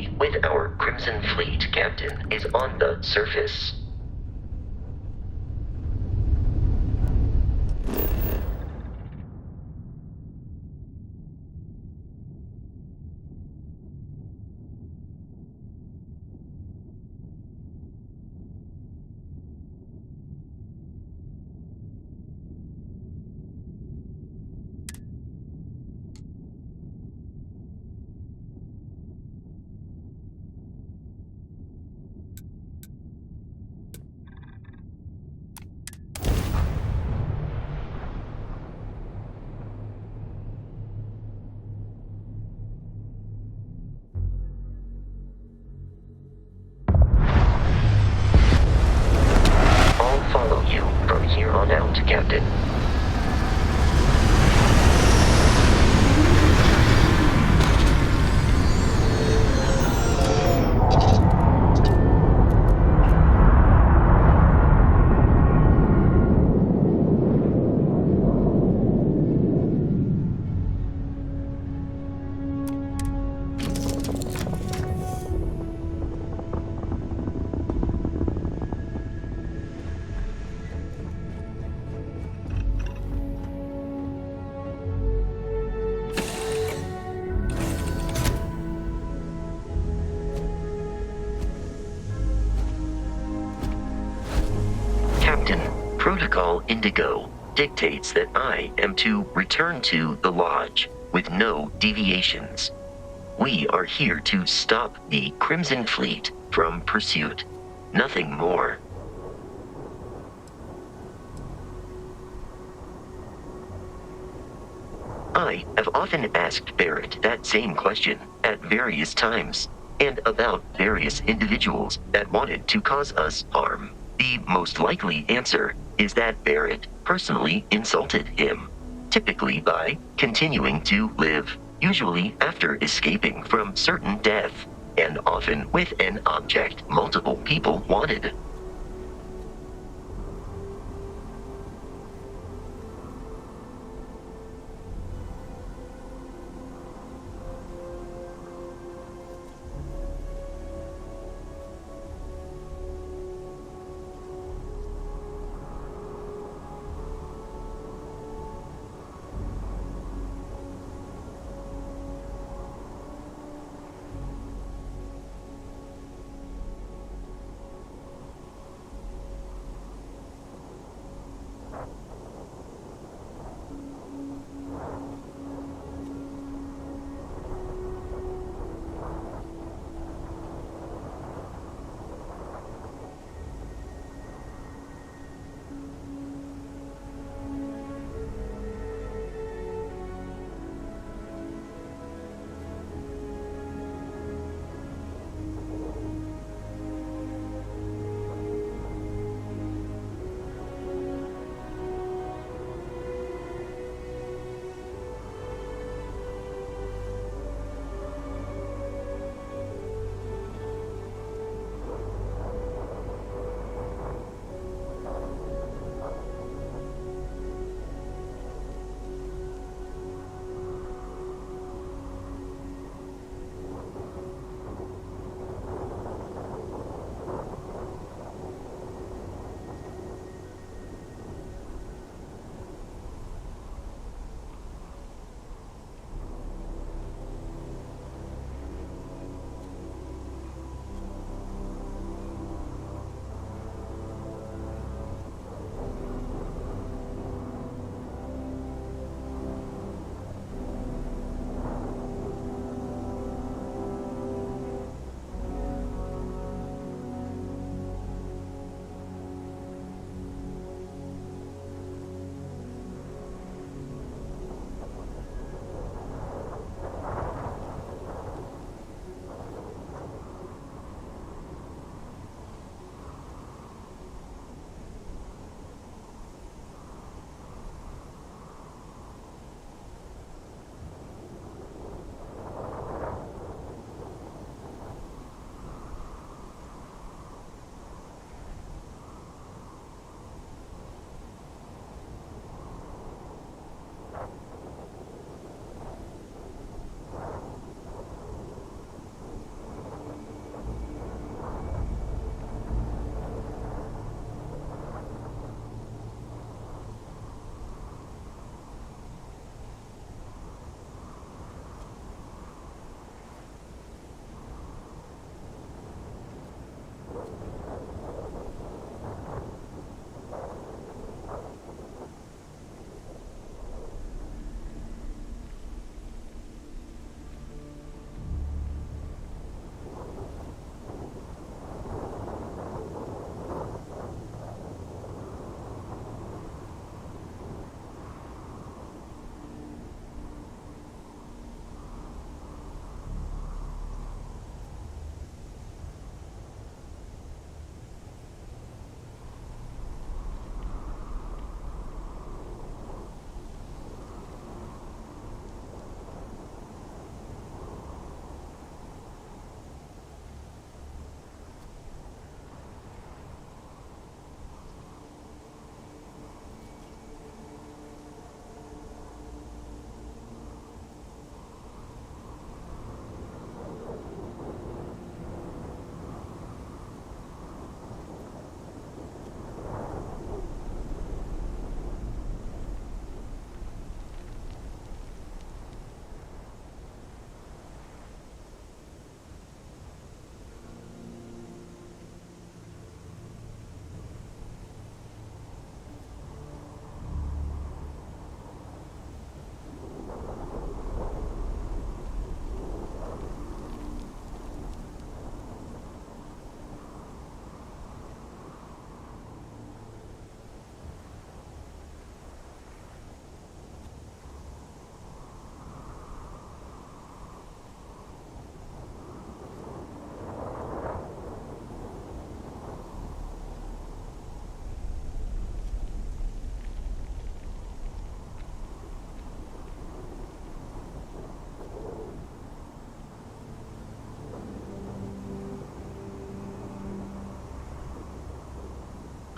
enemy with our Crimson Fleet captain is on the surface. I'll follow you from here on out, Captain. Captain, Protocol Indigo dictates that I am to return to the Lodge with no deviations. We are here to stop the Crimson Fleet from pursuit. Nothing more. I have often asked Barrett that same question at various times, and about various individuals that wanted to cause us harm. The most likely answer is that Barrett personally insulted him, typically by continuing to live, usually after escaping from certain death, and often with an object multiple people wanted.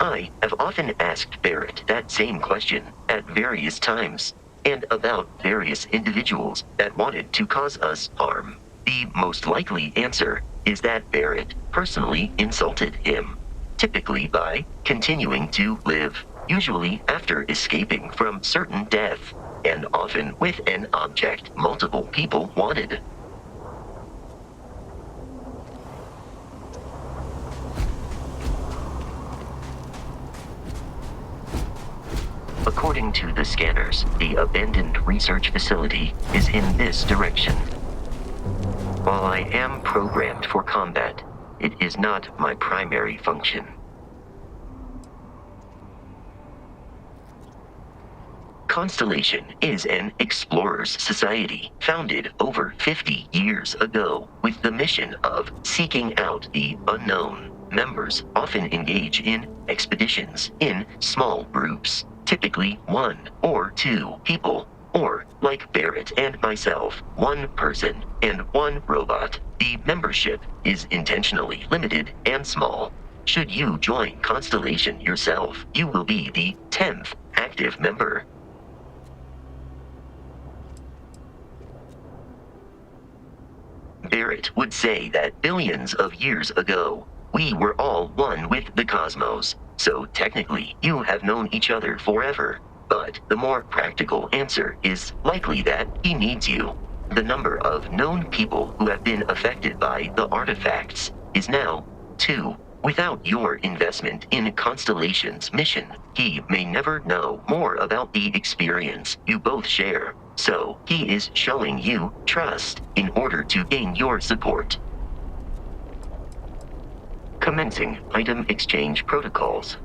I have often asked Barrett that same question at various times, and about various individuals that wanted to cause us harm. The most likely answer is that Barrett personally insulted him, typically by continuing to live, usually after escaping from certain death, and often with an object multiple people wanted. According to the scanners, the abandoned research facility is in this direction. While I am programmed for combat, it is not my primary function. Constellation is an explorers society founded over 50 years ago with the mission of seeking out the unknown. Members often engage in expeditions in small groups, typically 1 or 2 people, or, like Barrett and myself, 1 person and 1 robot. The membership is intentionally limited and small. Should you join Constellation yourself, you will be the 10th active member. Barrett would say that billions of years ago, we were all one with the cosmos, so technically you have known each other forever. But the more practical answer is likely that he needs you. The number of known people who have been affected by the artifacts is now 2. Without your investment in Constellation's mission, he may never know more about the experience you both share. So, he is showing you trust in order to gain your support. Commencing item exchange protocols.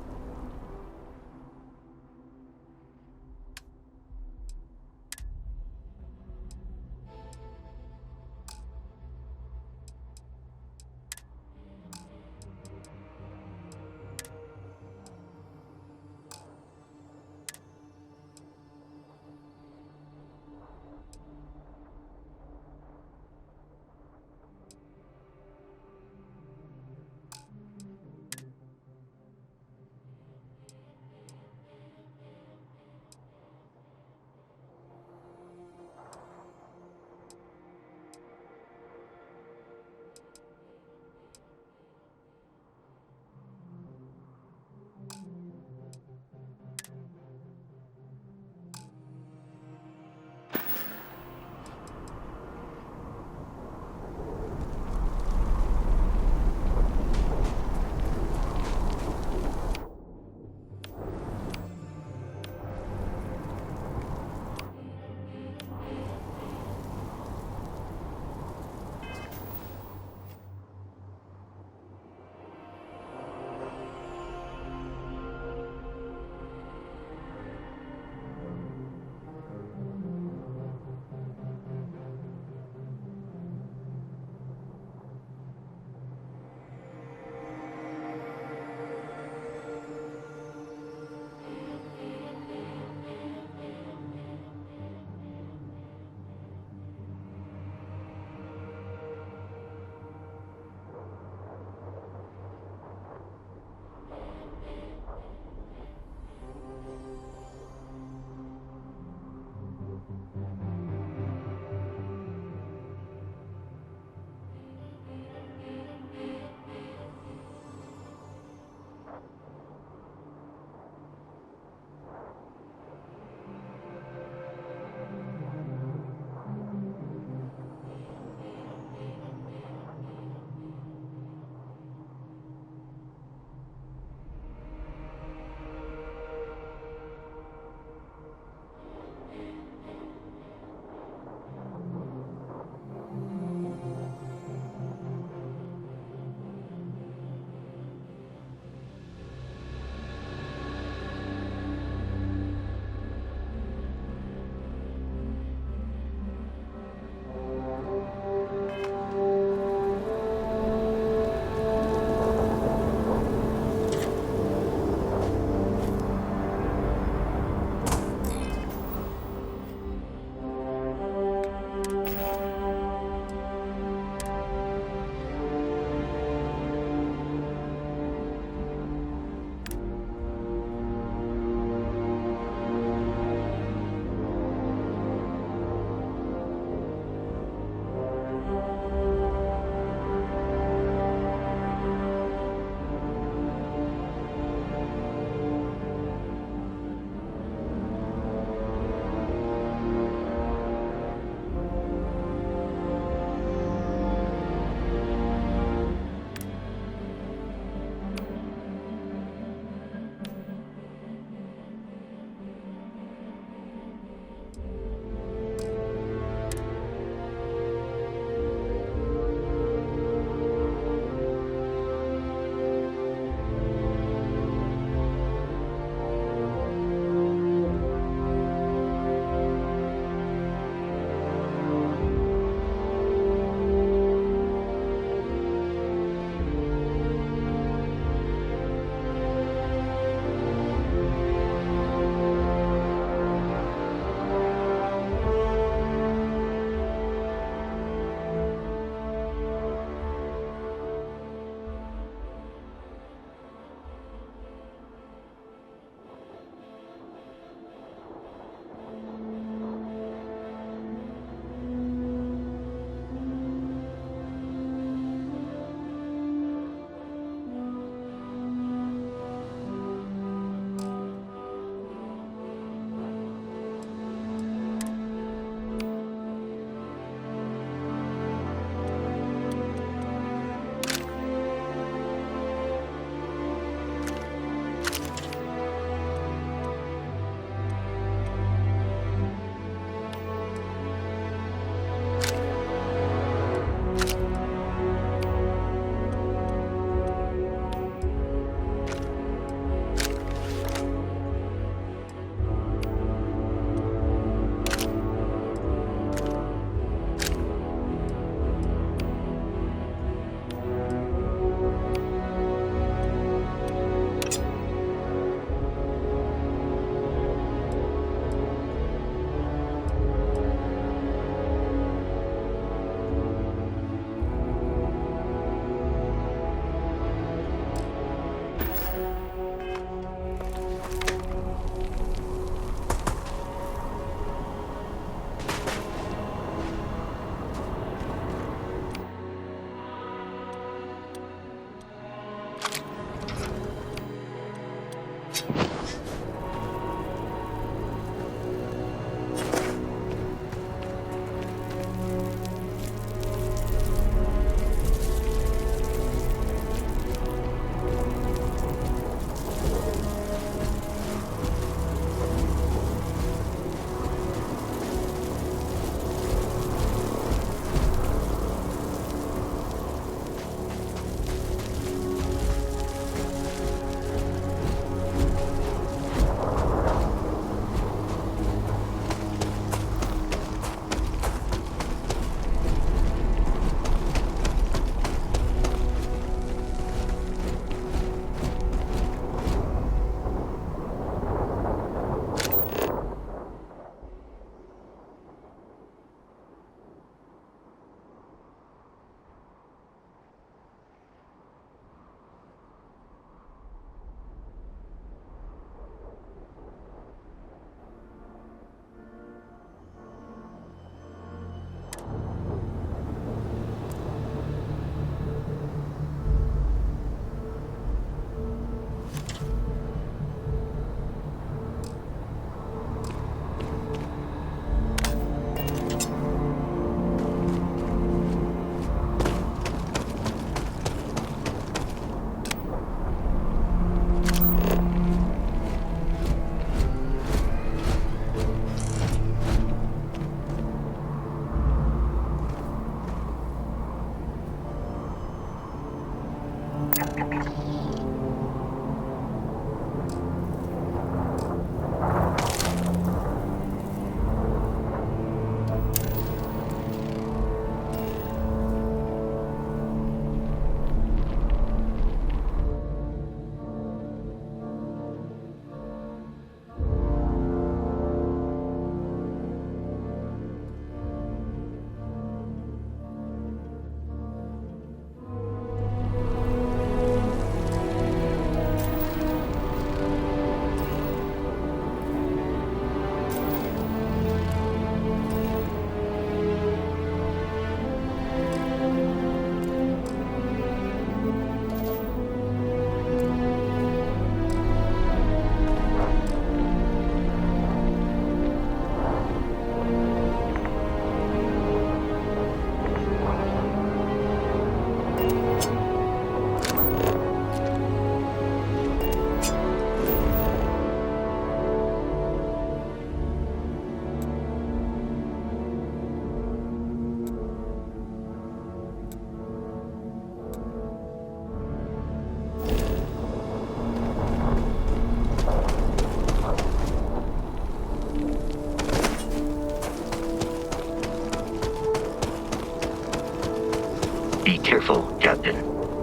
Be careful, Captain.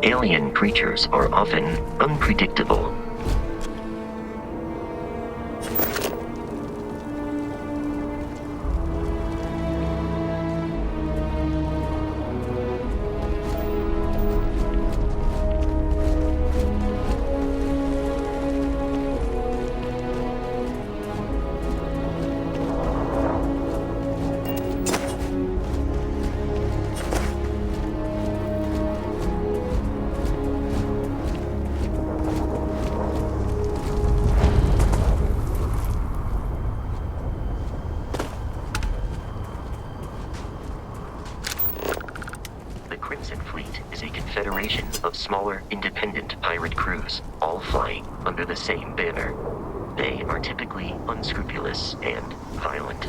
Alien creatures are often unpredictable. The Crimson Fleet is a confederation of smaller, independent pirate crews, all flying under the same banner. They are typically unscrupulous and violent.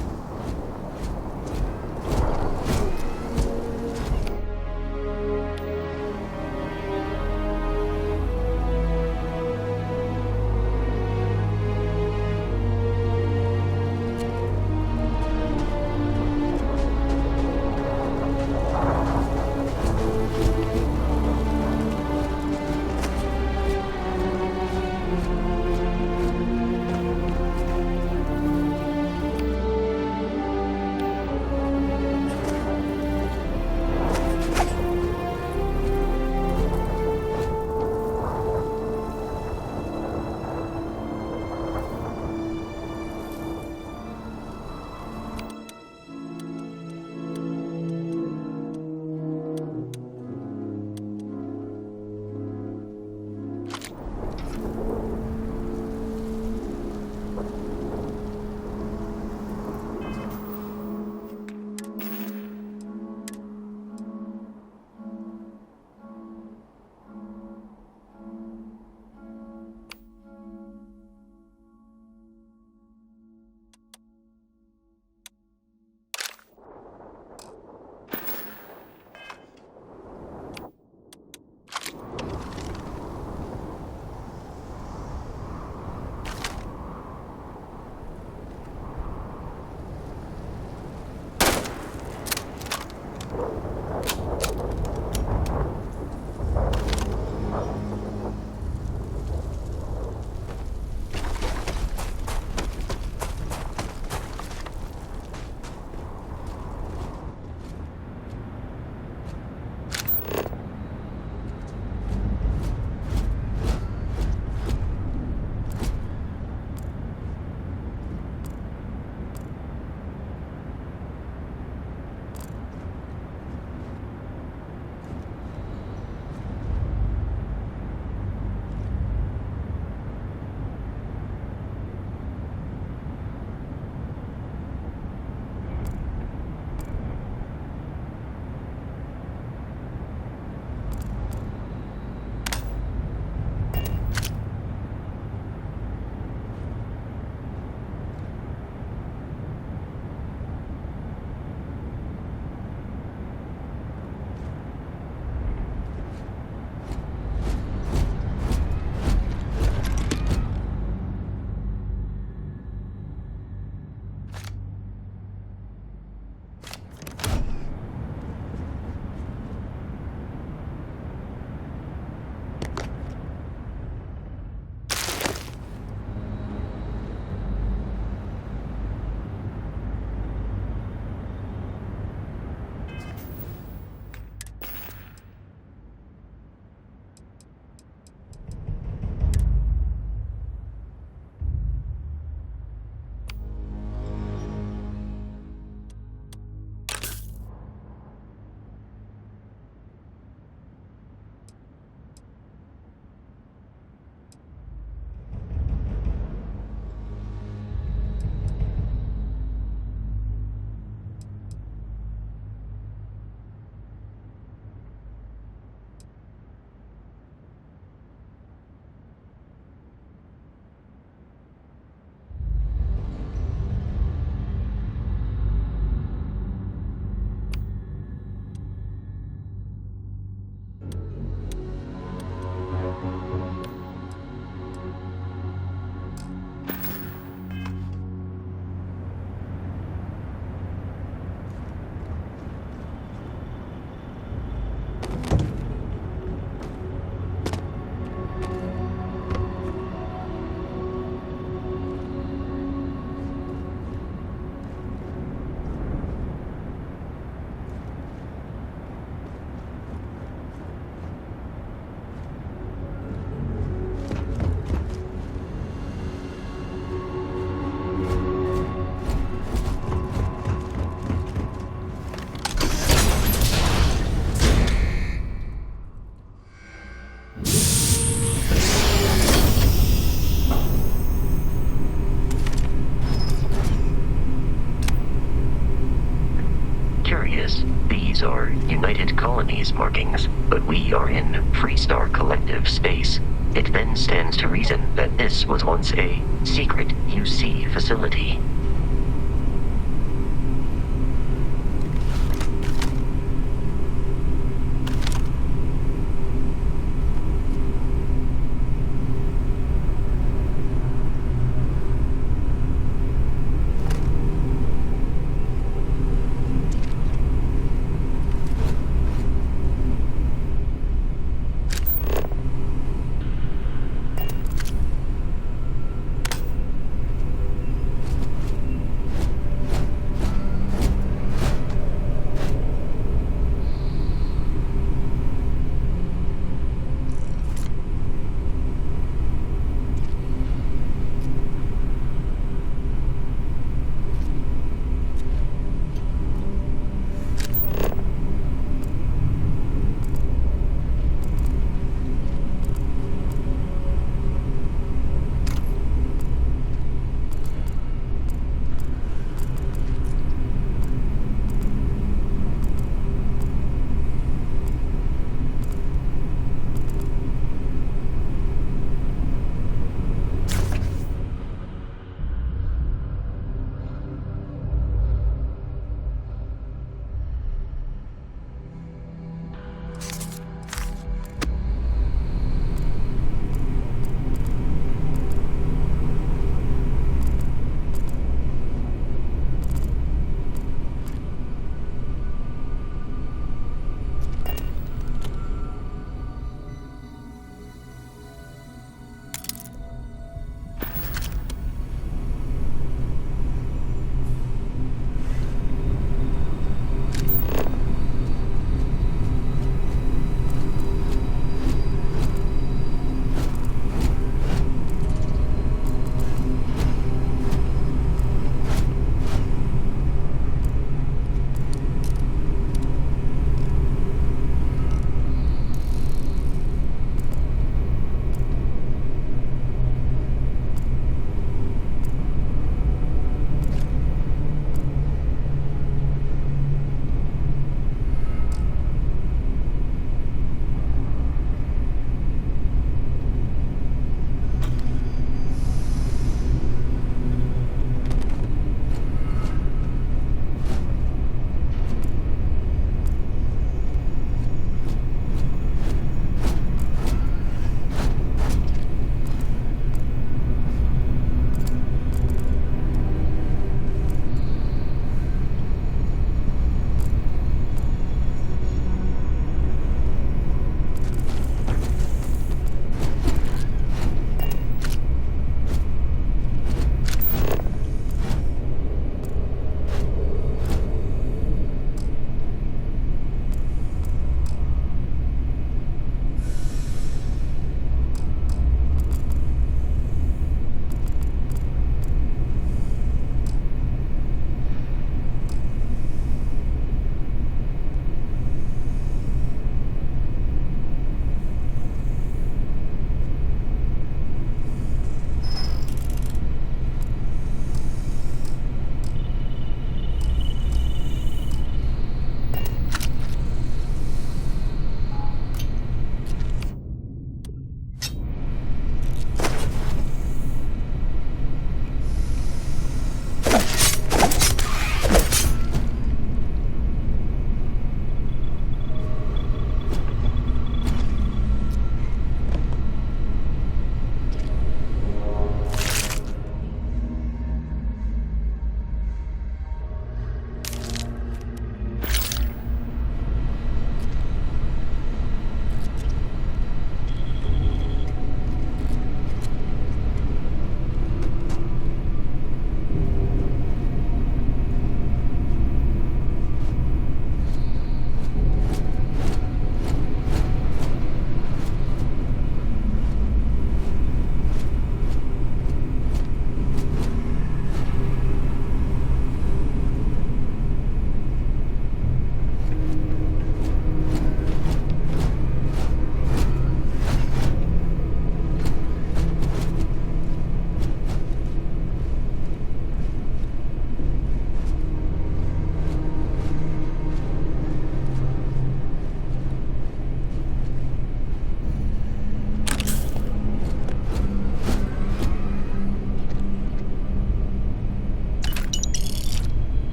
these markings, but we are in Freestar Collective space. It then stands to reason that this was once a secret UC facility.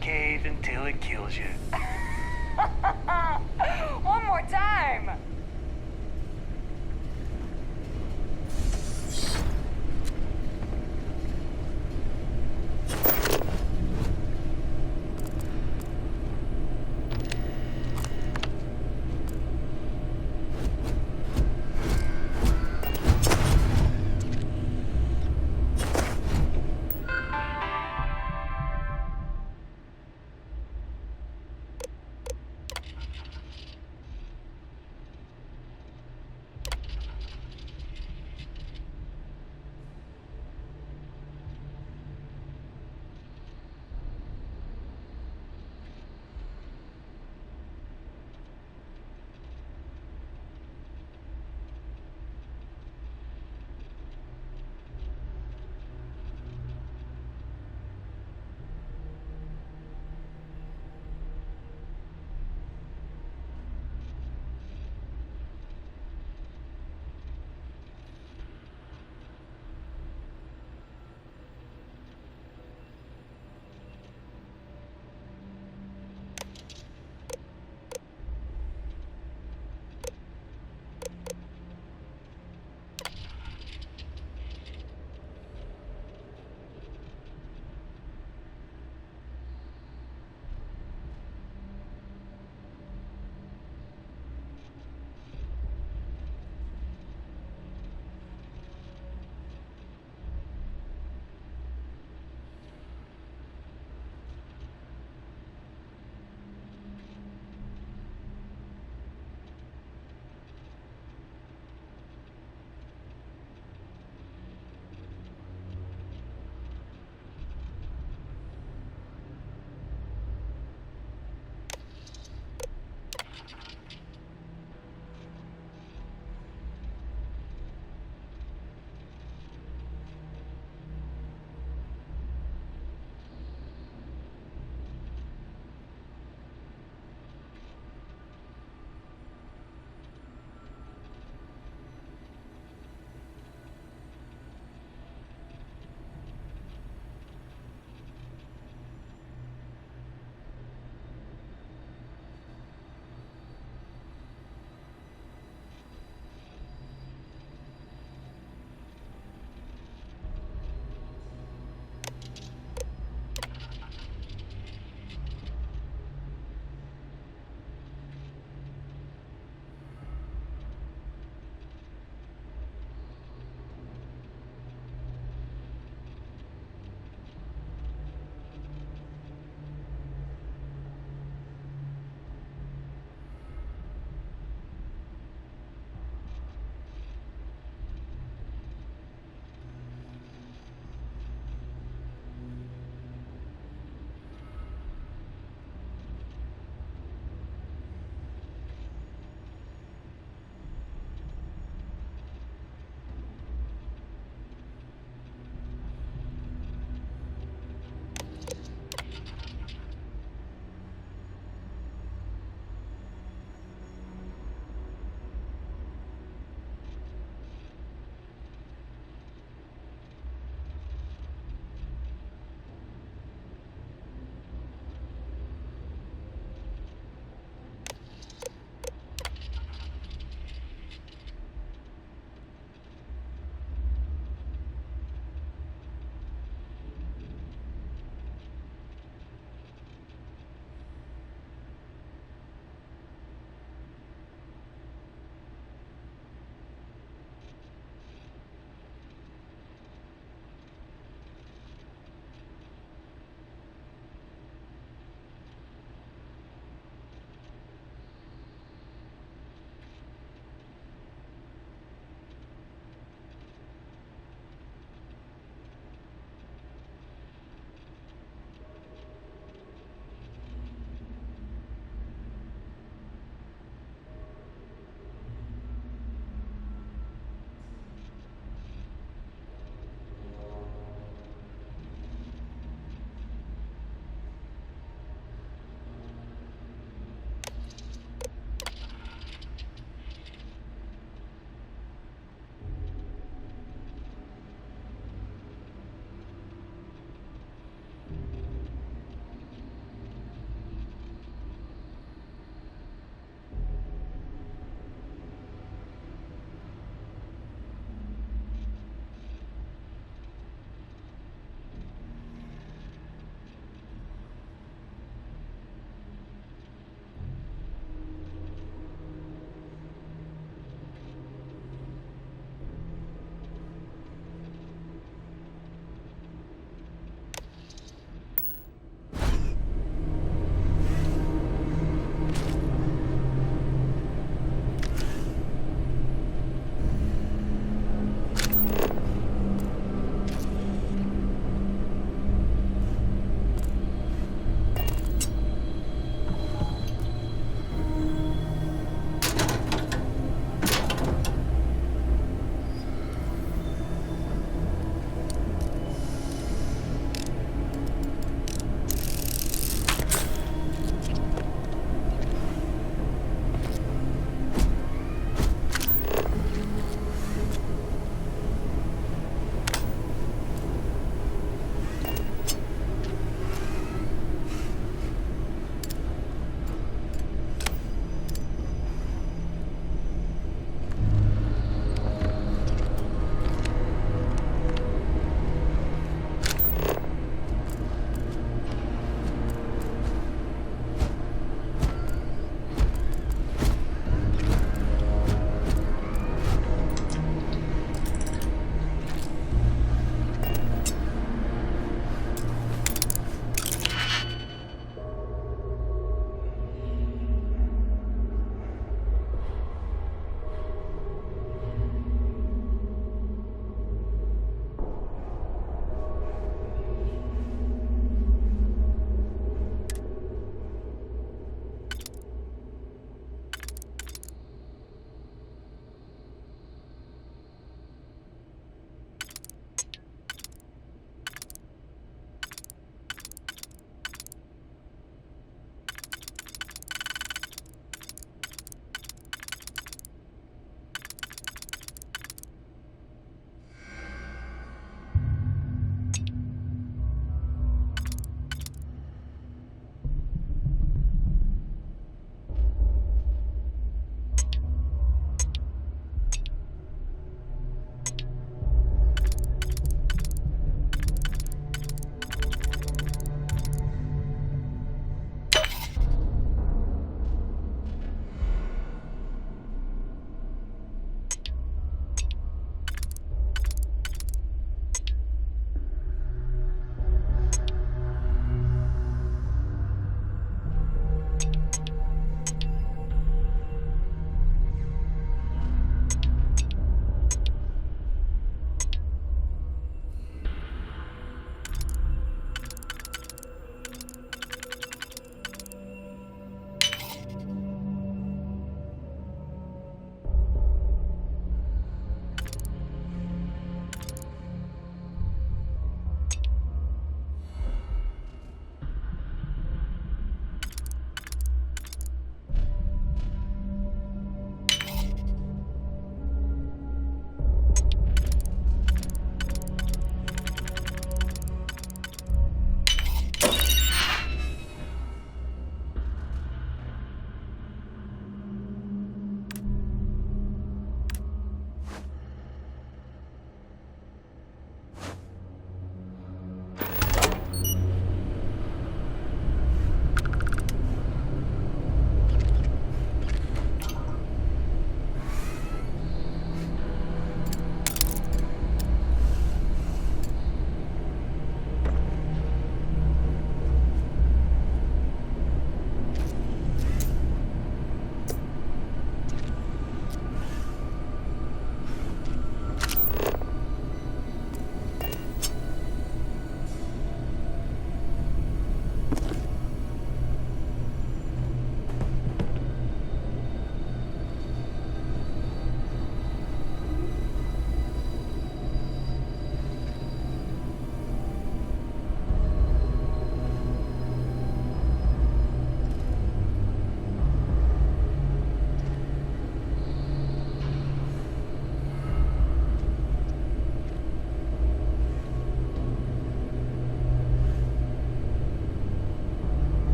cave until it kills you. One more time.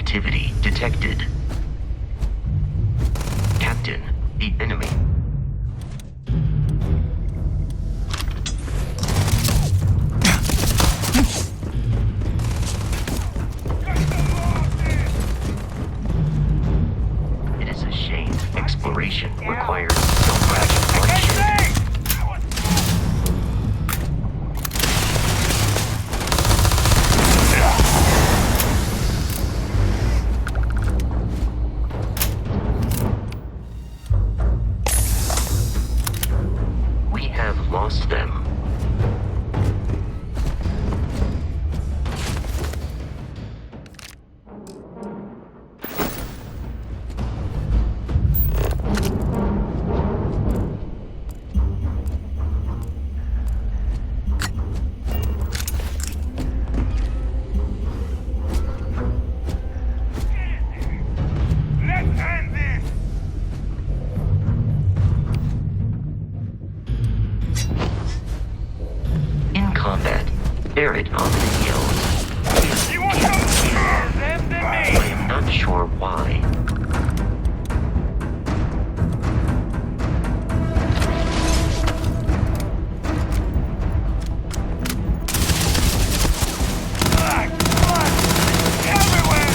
activity detected. Captain, the enemy. It is a shame exploration requires so much bloodshed. We have lost them. Let's end this! In combat, Barrett often yells. You want some them than I me? am not sure why. Black blood everywhere!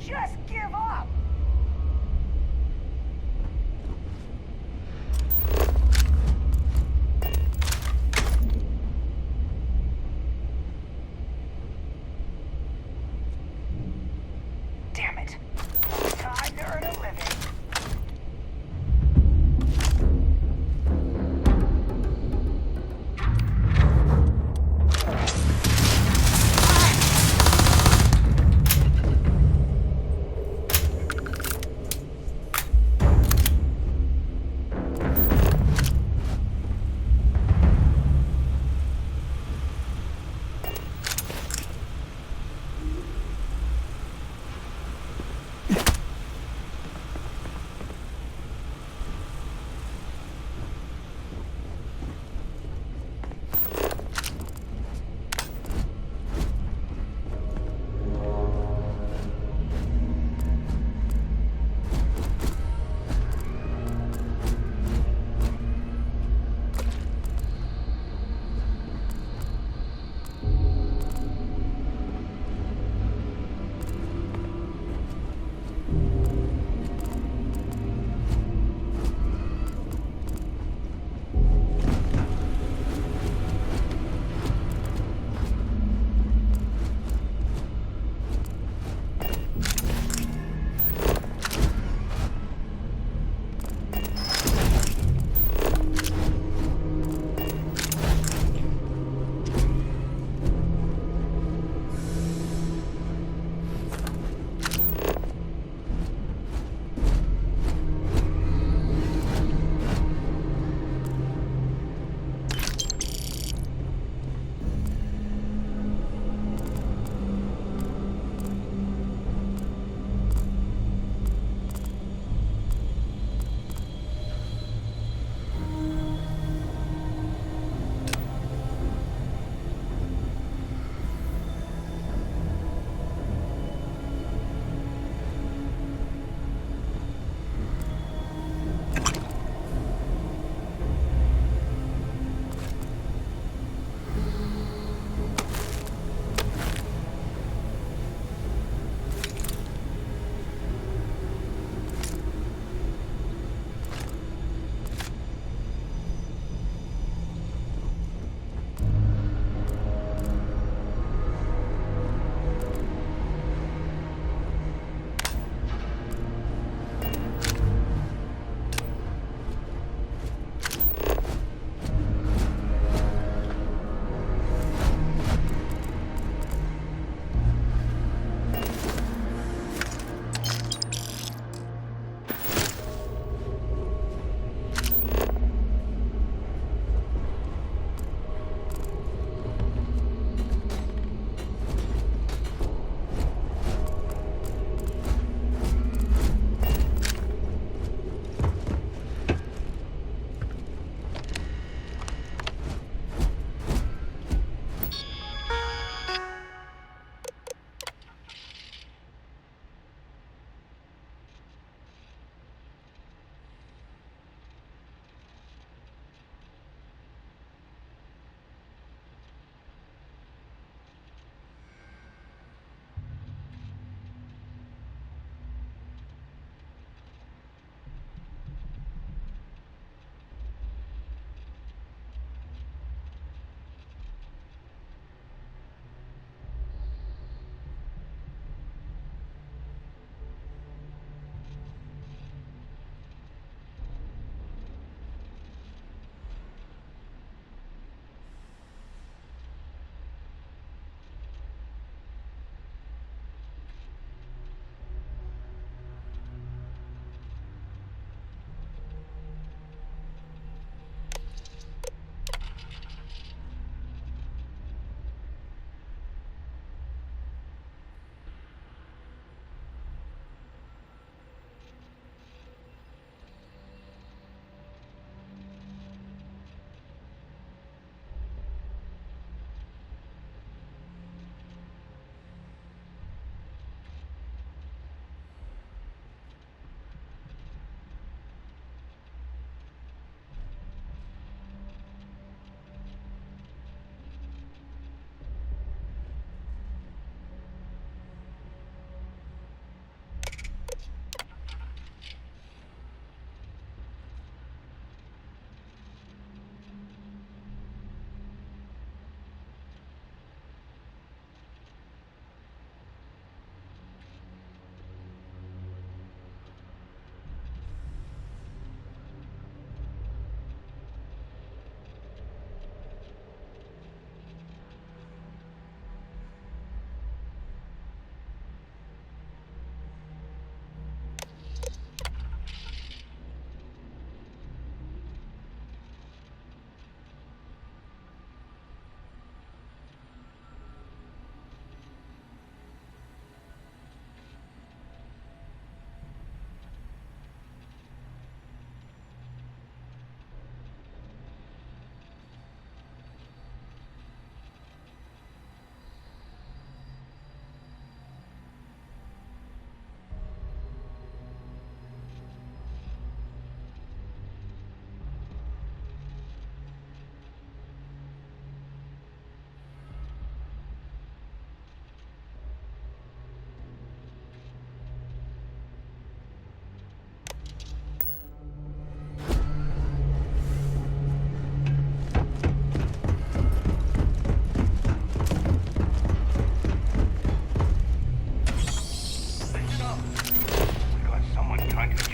Just give up! Damn it. Time to earn a living.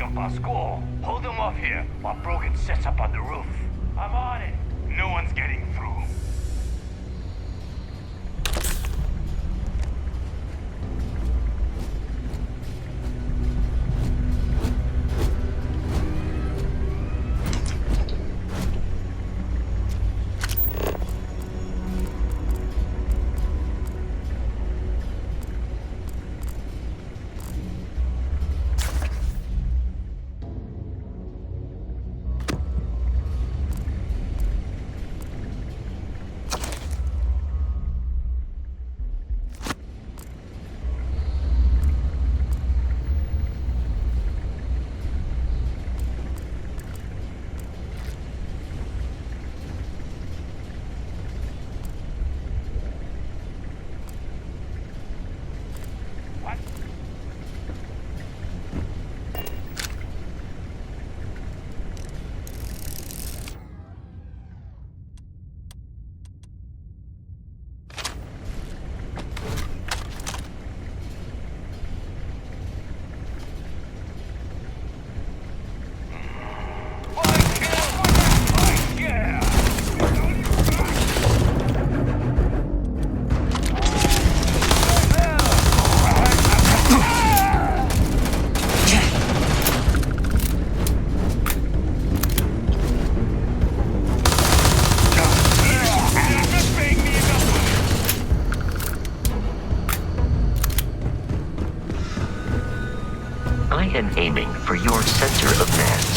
jump our school. Hold them off here while Brogan sets up on the roof. I'm on it. No one's getting through. I am aiming for your center of mass.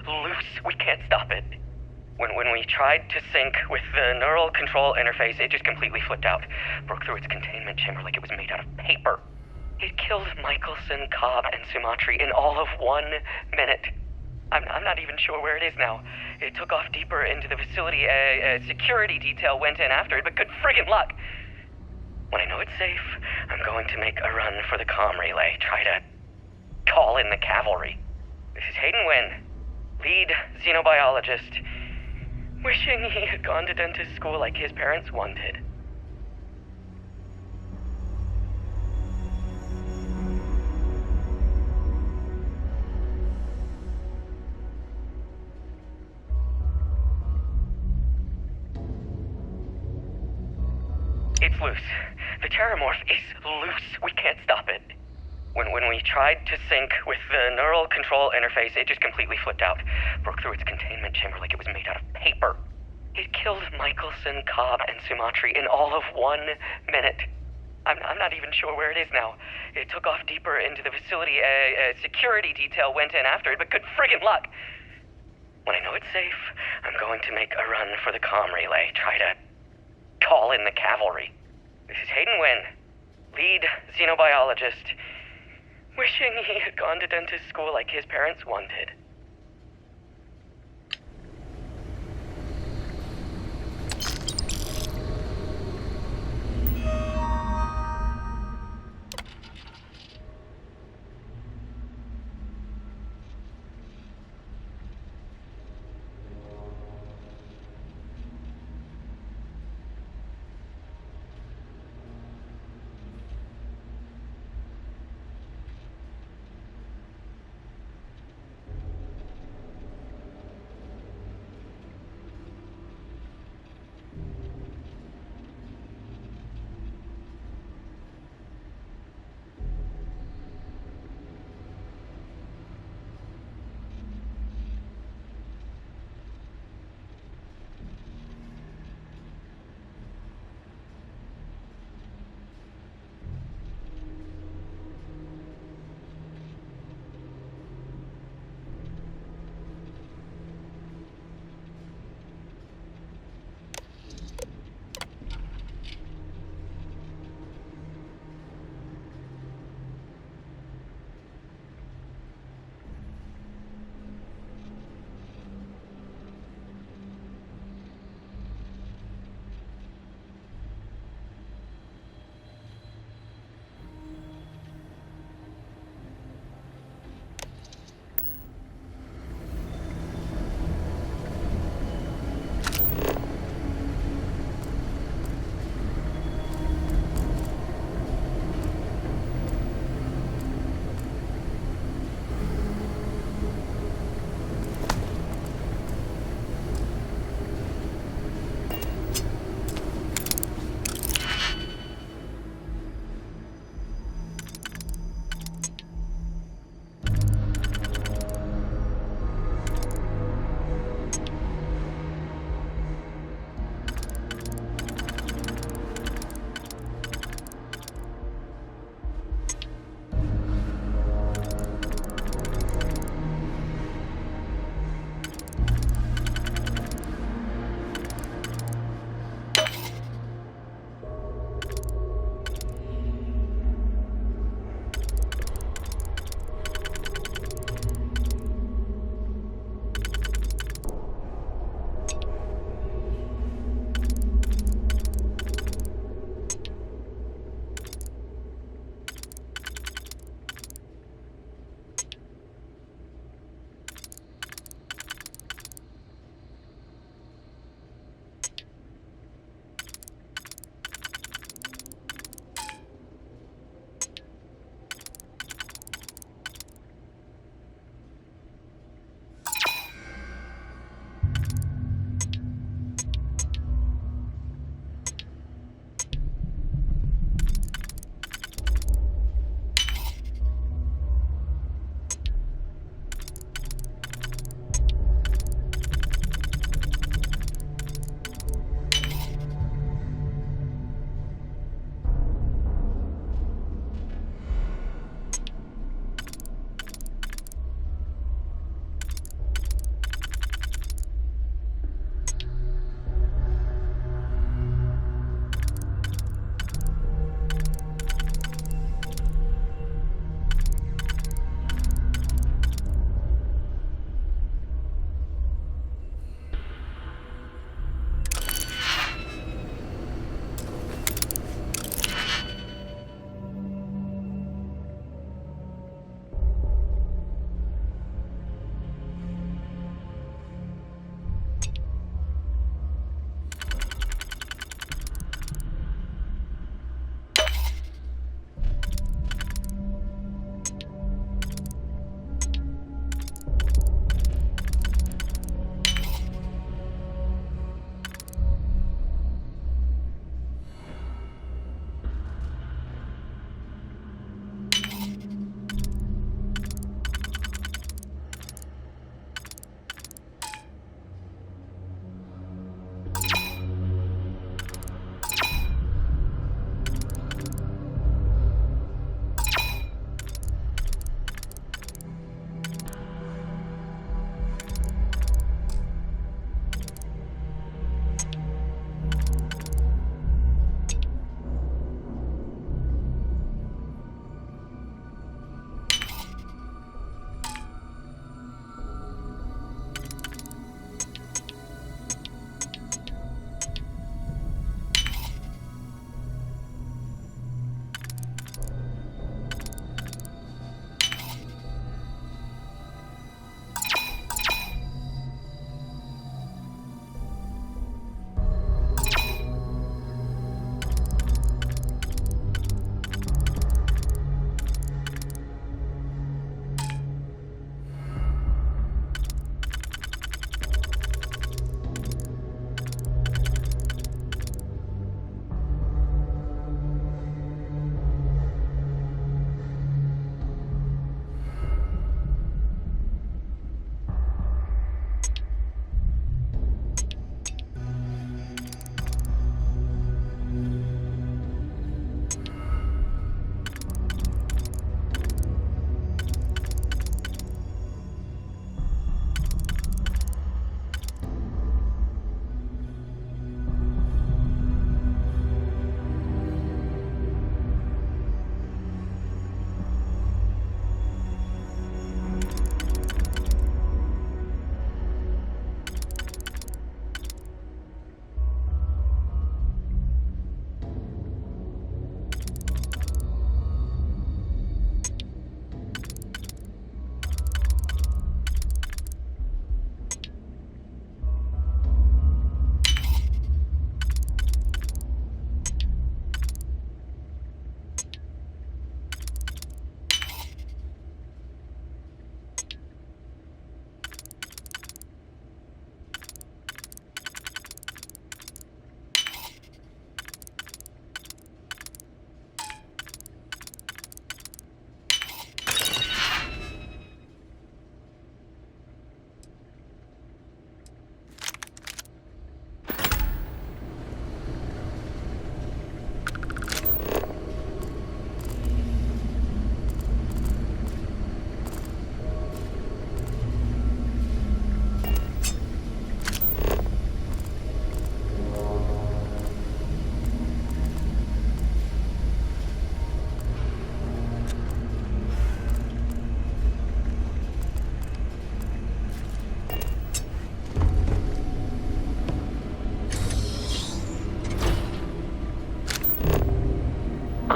loose. We can't stop it. When we tried to sync with the neural control interface, it just completely flipped out. Broke through its containment chamber like it was made out of paper. It killed Michelson, Cobb, and Sumatri in all of 1 minute. I'm not even sure where it is now. It took off deeper into the facility. A security detail went in after it, but good friggin' luck. When I know it's safe, I'm going to make a run for the comm relay. Try to call in the cavalry. This is Hayden Wynn, lead xenobiologist. Wishing he had gone to dentist school like his parents wanted. It's loose. The Terramorph is loose. We can't stop it. When we tried to sync with the neural control interface, it just completely flipped out. Broke through its containment chamber like it was made out of paper. It killed Michelson, Cobb, and Sumatri in all of 1 minute. I'm not even sure where it is now. It took off deeper into the facility. A security detail went in after it, but good friggin' luck. When I know it's safe, I'm going to make a run for the comm relay. Try to call in the cavalry. This is Hayden Wynn, lead xenobiologist. Wishing he had gone to dentist school like his parents wanted.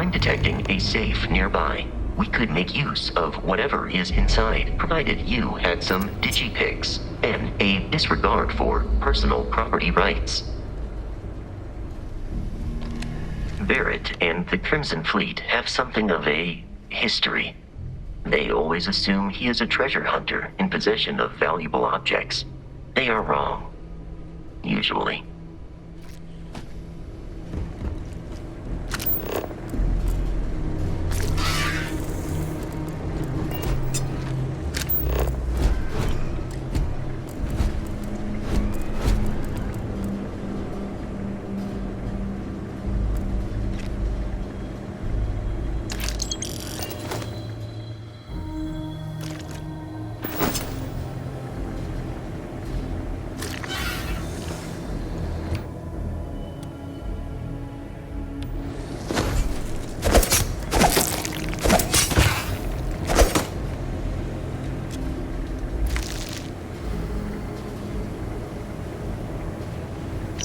I'm detecting a safe nearby. We could make use of whatever is inside, provided you had some digipics and a disregard for personal property rights. Barrett and the Crimson Fleet have something of a history. They always assume he is a treasure hunter in possession of valuable objects. They are wrong. Usually.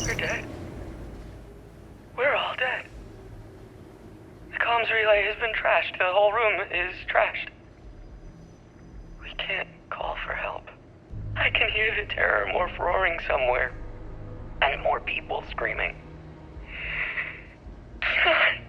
We're dead. We're all dead. The comms relay has been trashed. The whole room is trashed. We can't call for help. I can hear the terror morph roaring somewhere. And more people screaming. God.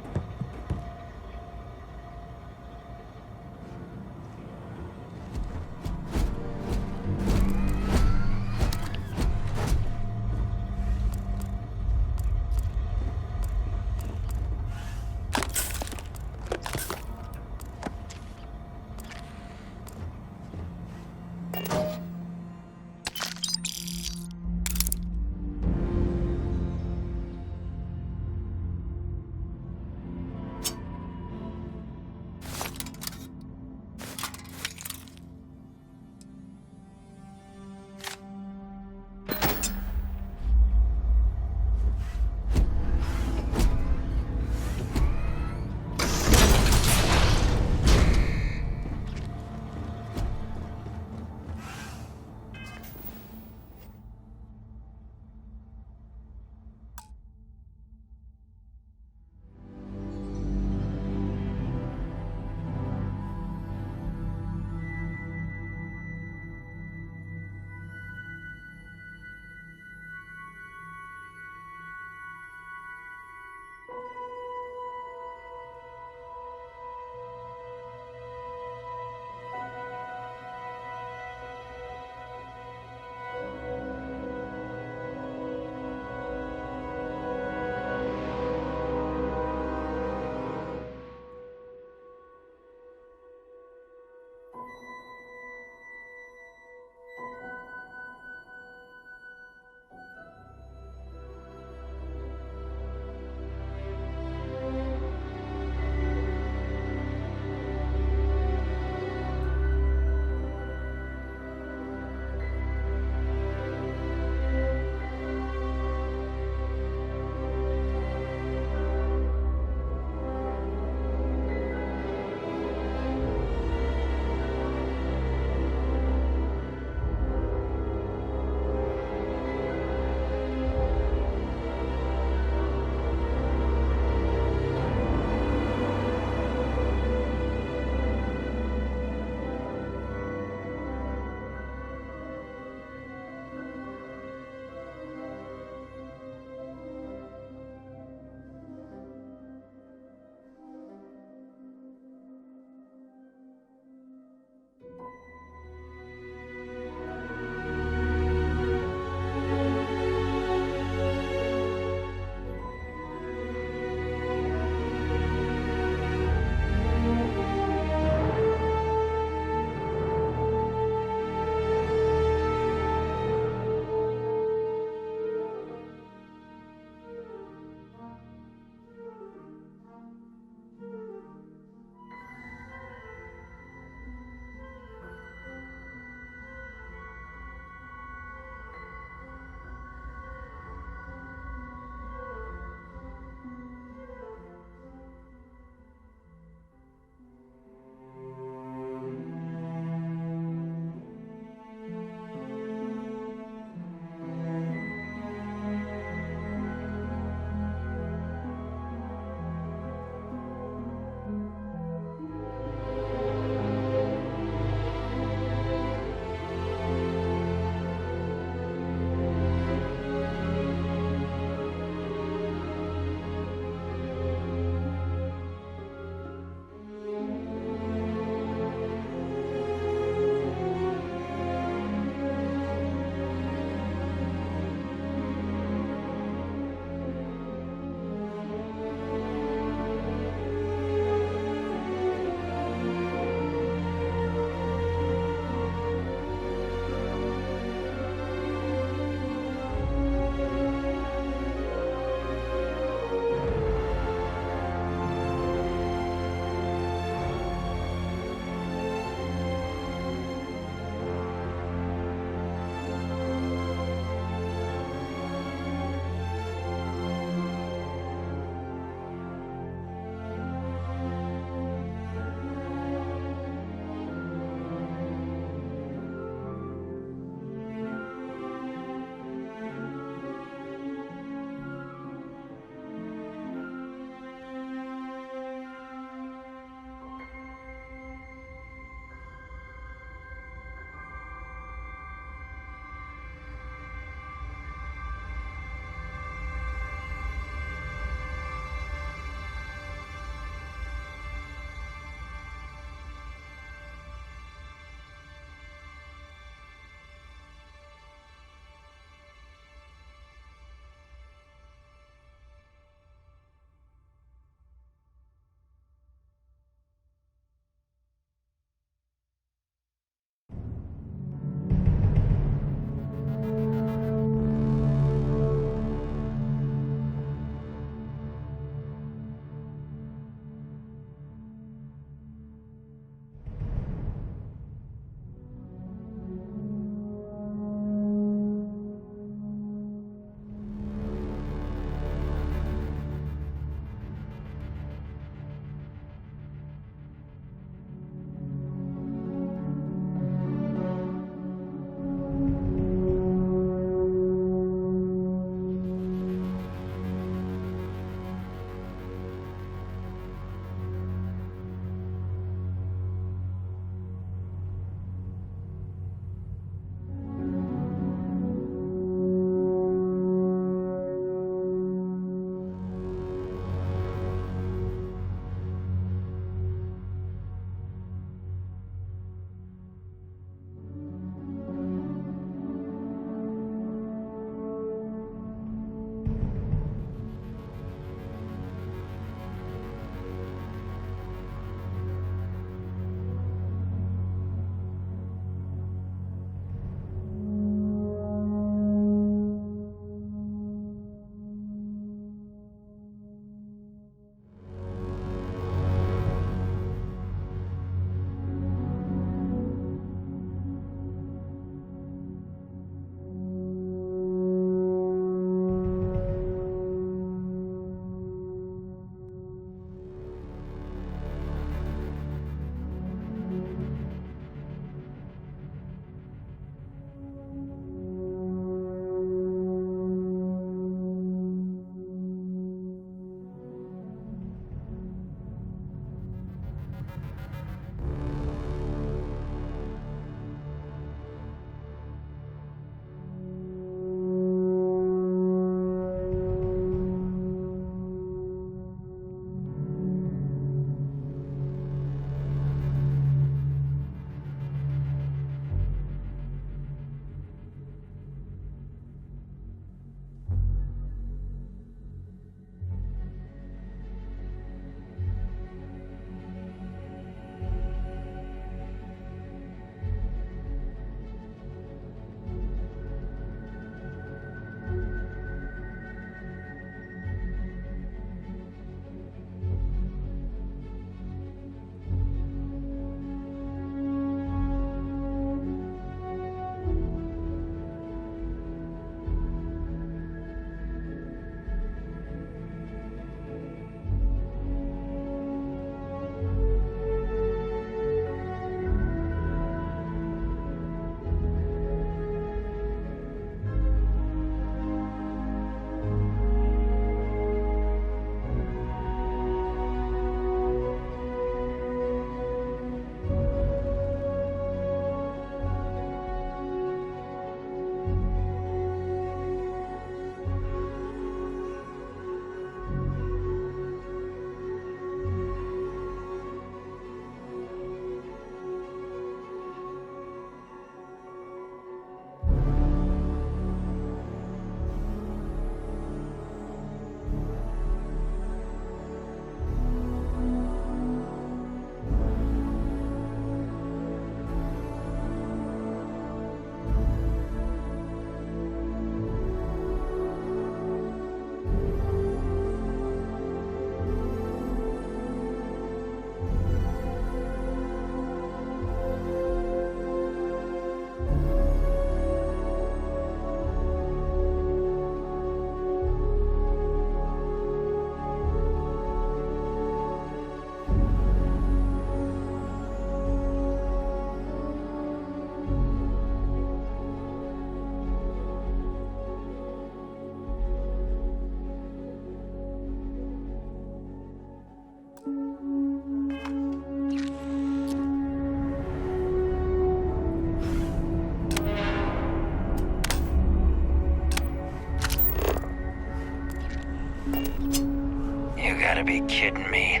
gotta be kidding me.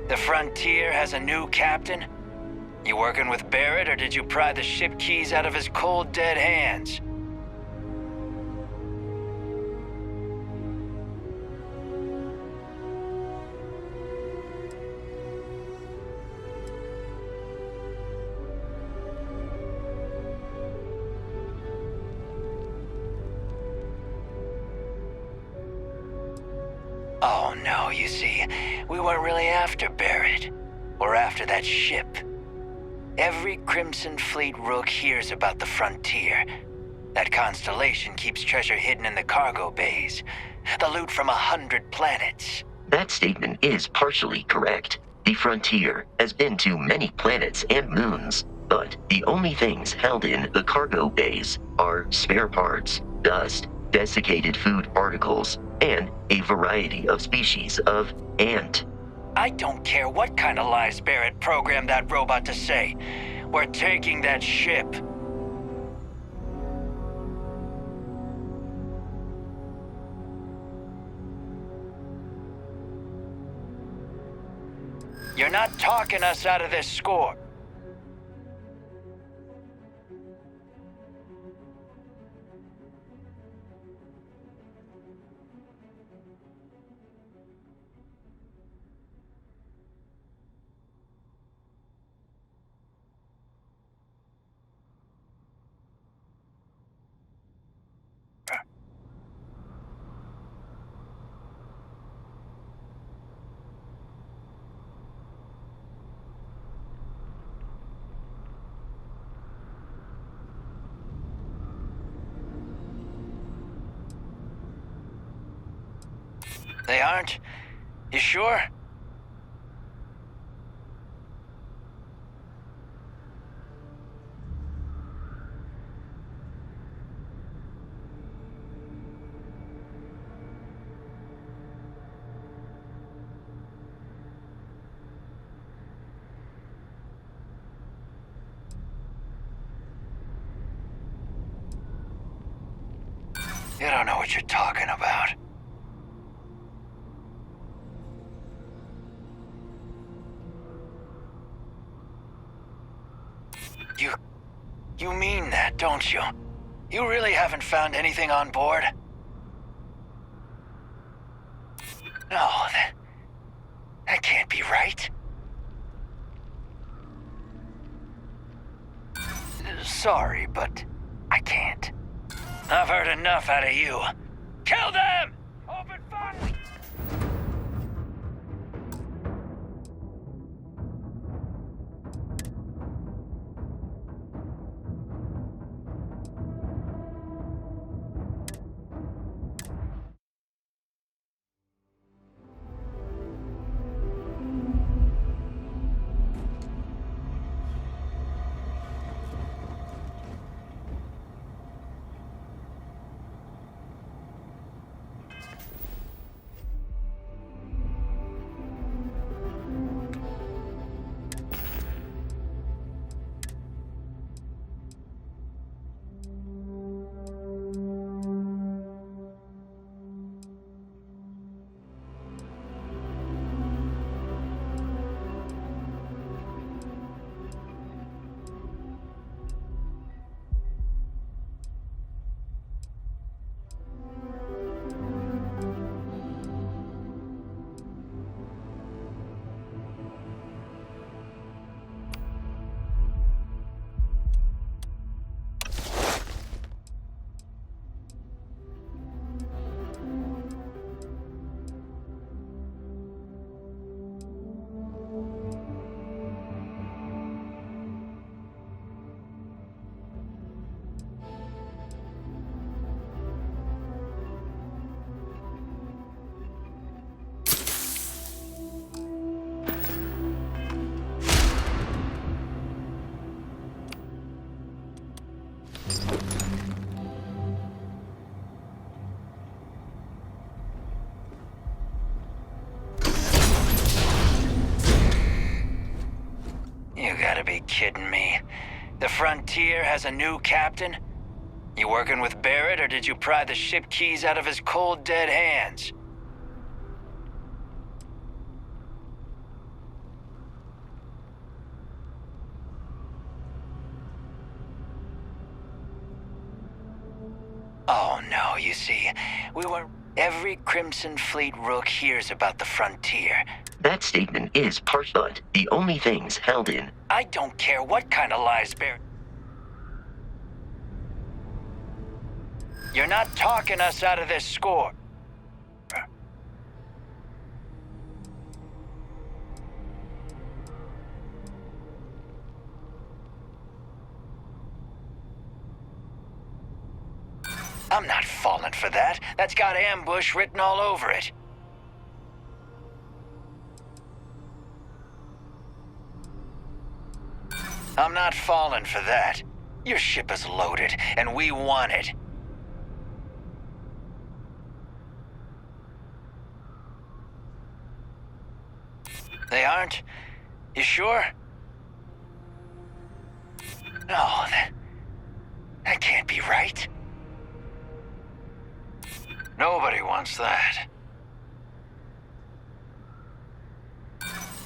The Frontier has a new captain? You working with Barrett, or did you pry the ship keys out of his cold, dead hands? Oh no, you see, we weren't really after Barrett. We're after that ship. Every Crimson Fleet rook hears about the Frontier. That constellation keeps treasure hidden in the cargo bays. The loot from 100 planets. That statement is partially correct. The Frontier has been to many planets and moons, but the only things held in the cargo bays are spare parts, dust, desiccated food particles, and a variety of species of ant. I don't care what kind of lies Barrett programmed that robot to say. We're taking that ship. You're not talking us out of this score. They aren't? You sure? You don't know what you're talking about. You mean that, don't you? You really haven't found anything on board? No, that can't be right. Sorry, but I can't. I've heard enough out of you. Kill them! Open fire! You gotta be kidding me. The Frontier has a new captain? You working with Barrett, or did you pry the ship keys out of his cold, dead hands? Every Crimson Fleet rook hears about the frontier. That statement is part, but the only things held in. I don't care what kind of lies, Barrett. You're not talking us out of this score. I'm not falling for that. That's got ambush written all over it. I'm not falling for that. Your ship is loaded, and we want it. They aren't? You sure? No, that can't be right. Nobody wants that.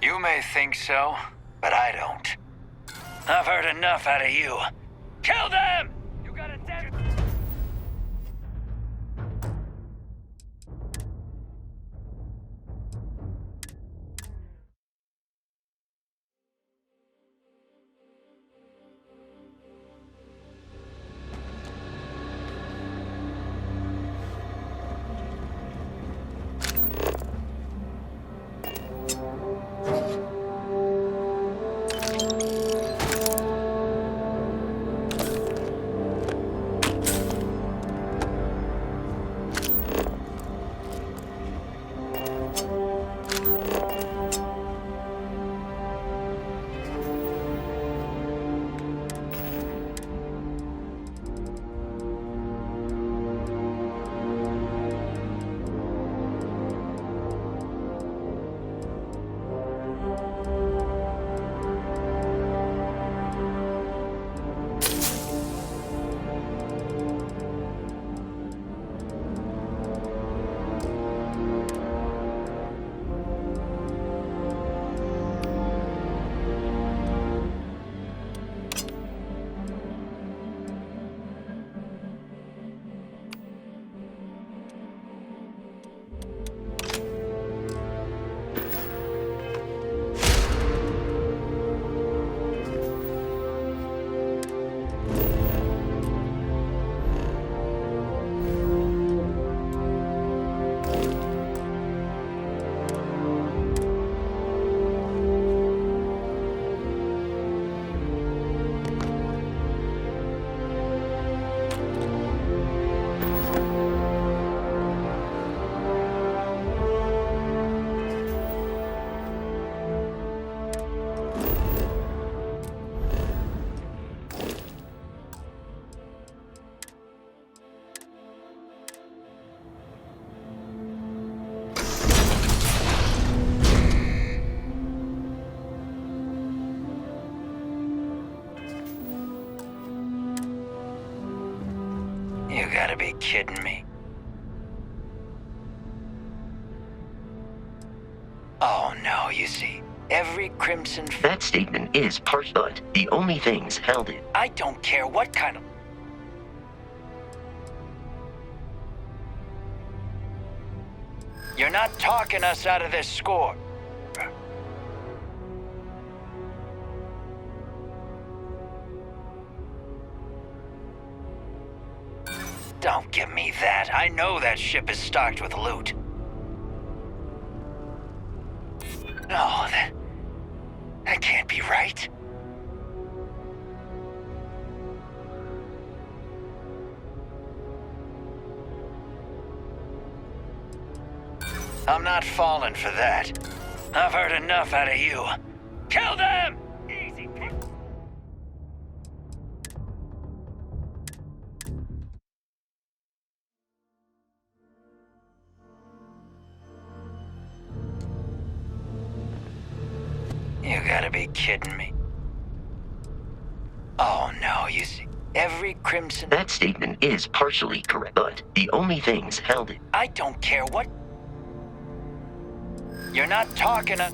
You may think so, but I don't. I've heard enough out of you. Kill them! You got a dead... You gotta be kidding me. Oh no, you see, every Crimson... That statement is part, but the only things held in. I don't care what kind of... You're not talking us out of this score. Don't give me that. I know that ship is stocked with loot. No, that can't be right. I'm not falling for that. I've heard enough out of you. Kill them! Easy. You gotta be kidding me. Oh no, you see, every Crimson... That statement is partially correct, but the only things held in. I don't care what... You're not talking a...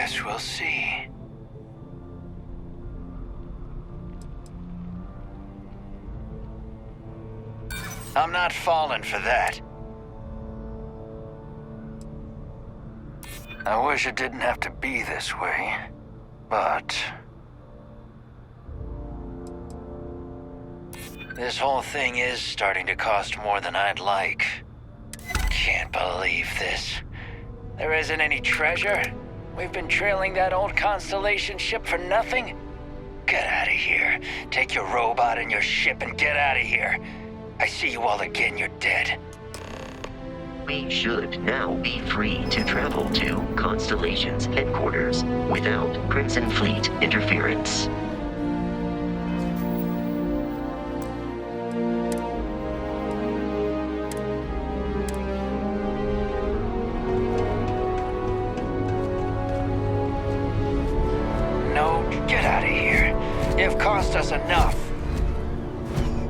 Guess we'll see. I'm not falling for that. I wish it didn't have to be this way, but... this whole thing is starting to cost more than I'd like. Can't believe this. There isn't any treasure? We've been trailing that old Constellation ship for nothing? Get out of here. Take your robot and your ship and get out of here. I see you all again, you're dead. We should now be free to travel to Constellation's headquarters without Crimson Fleet interference. No, get out of here. You've cost us enough.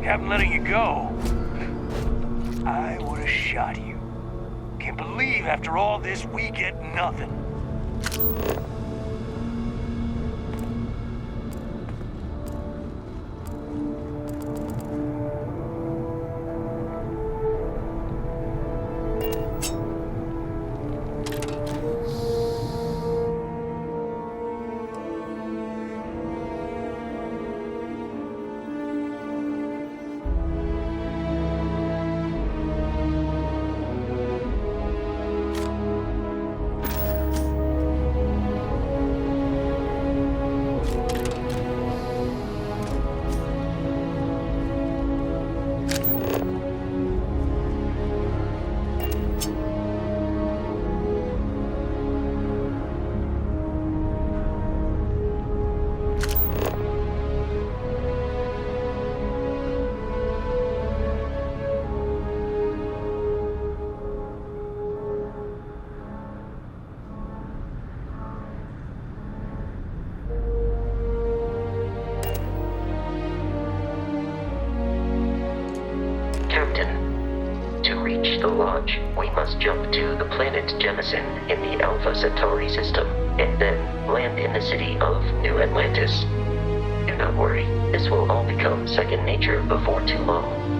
Haven't letting you go. I would have shot you. Can't believe after all this we get nothing. reach the lodge, we must jump to the planet Jemison in the Alpha Centauri system, and then land in the city of New Atlantis. Do not worry, this will all become second nature before too long.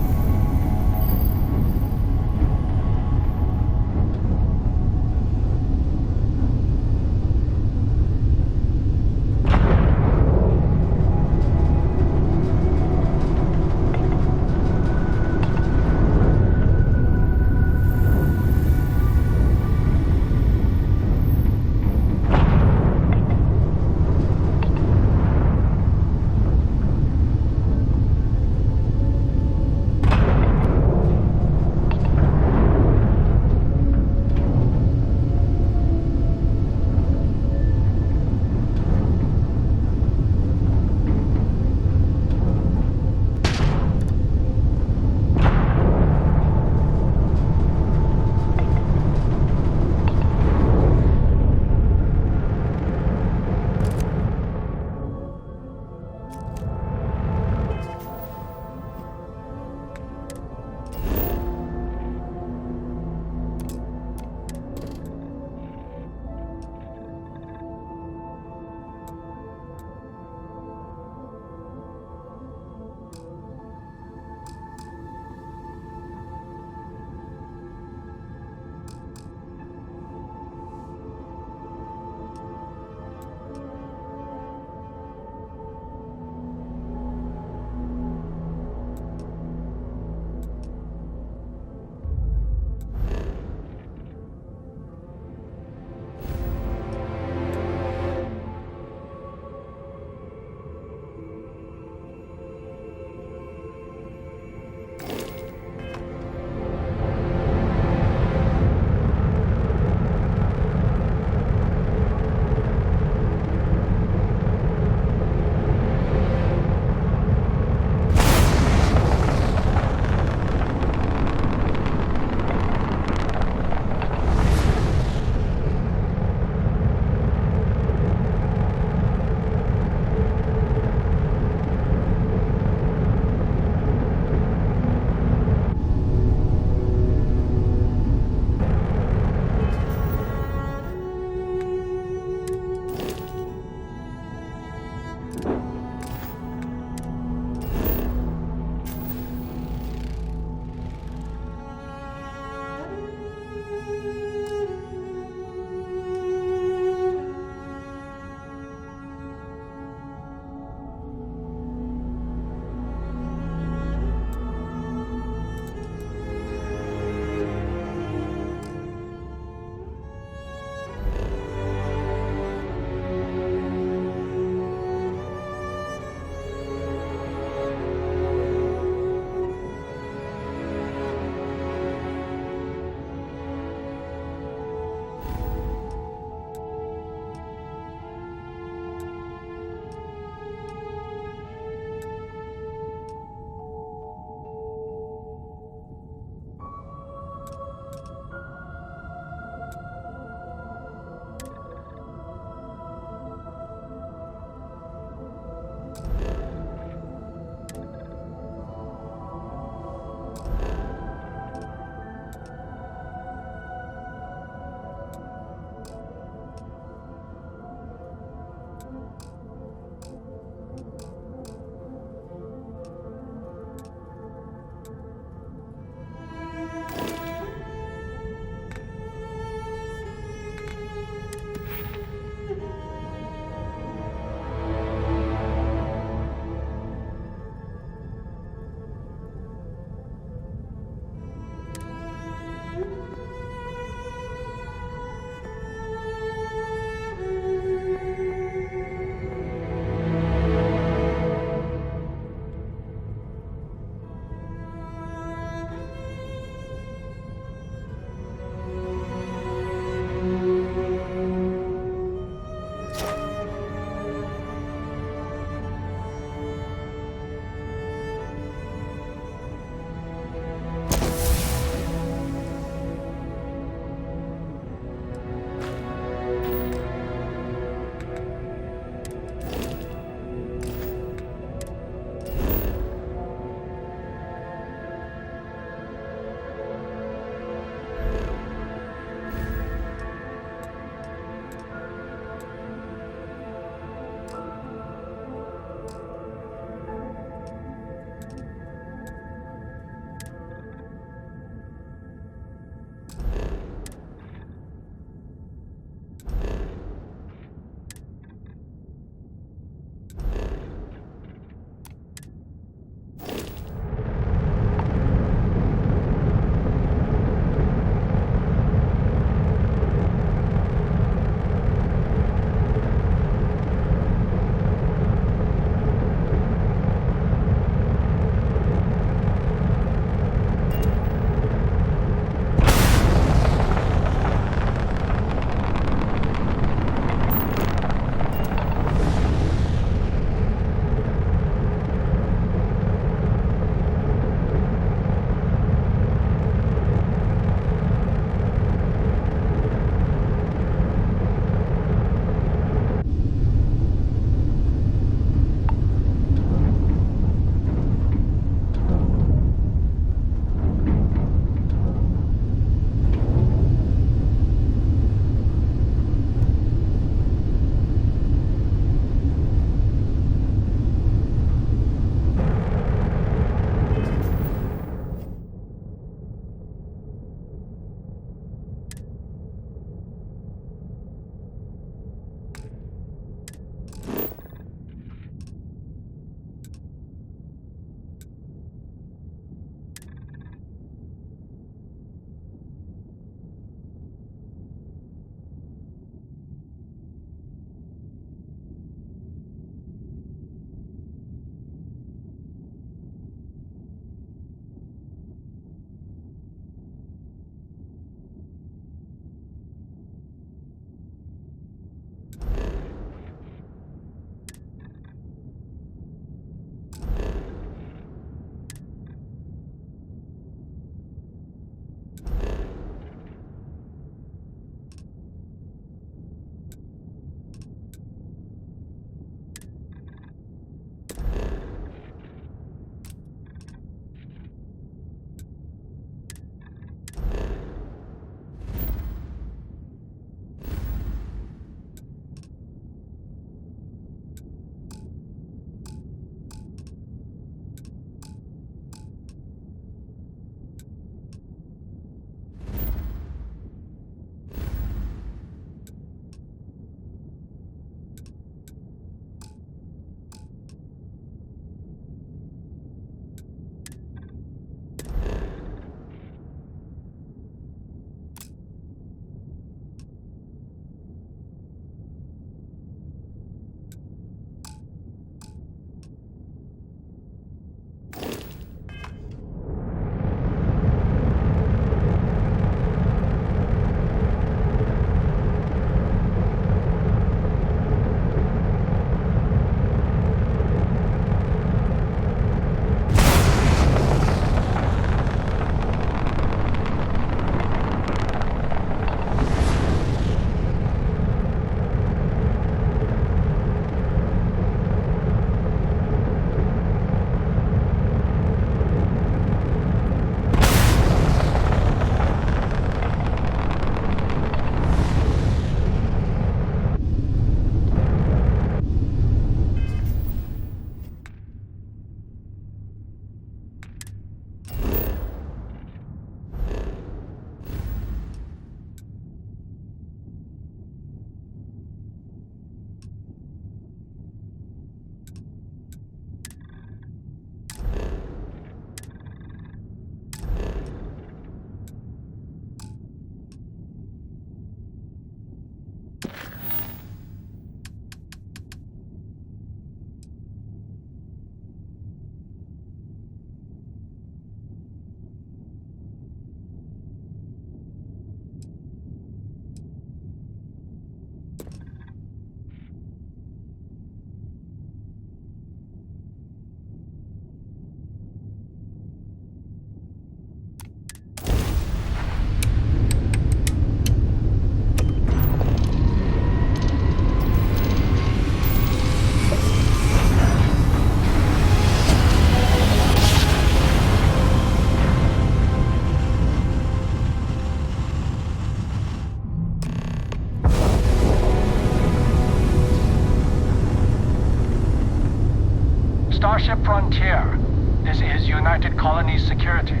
Starship Frontier. This is United Colonies Security.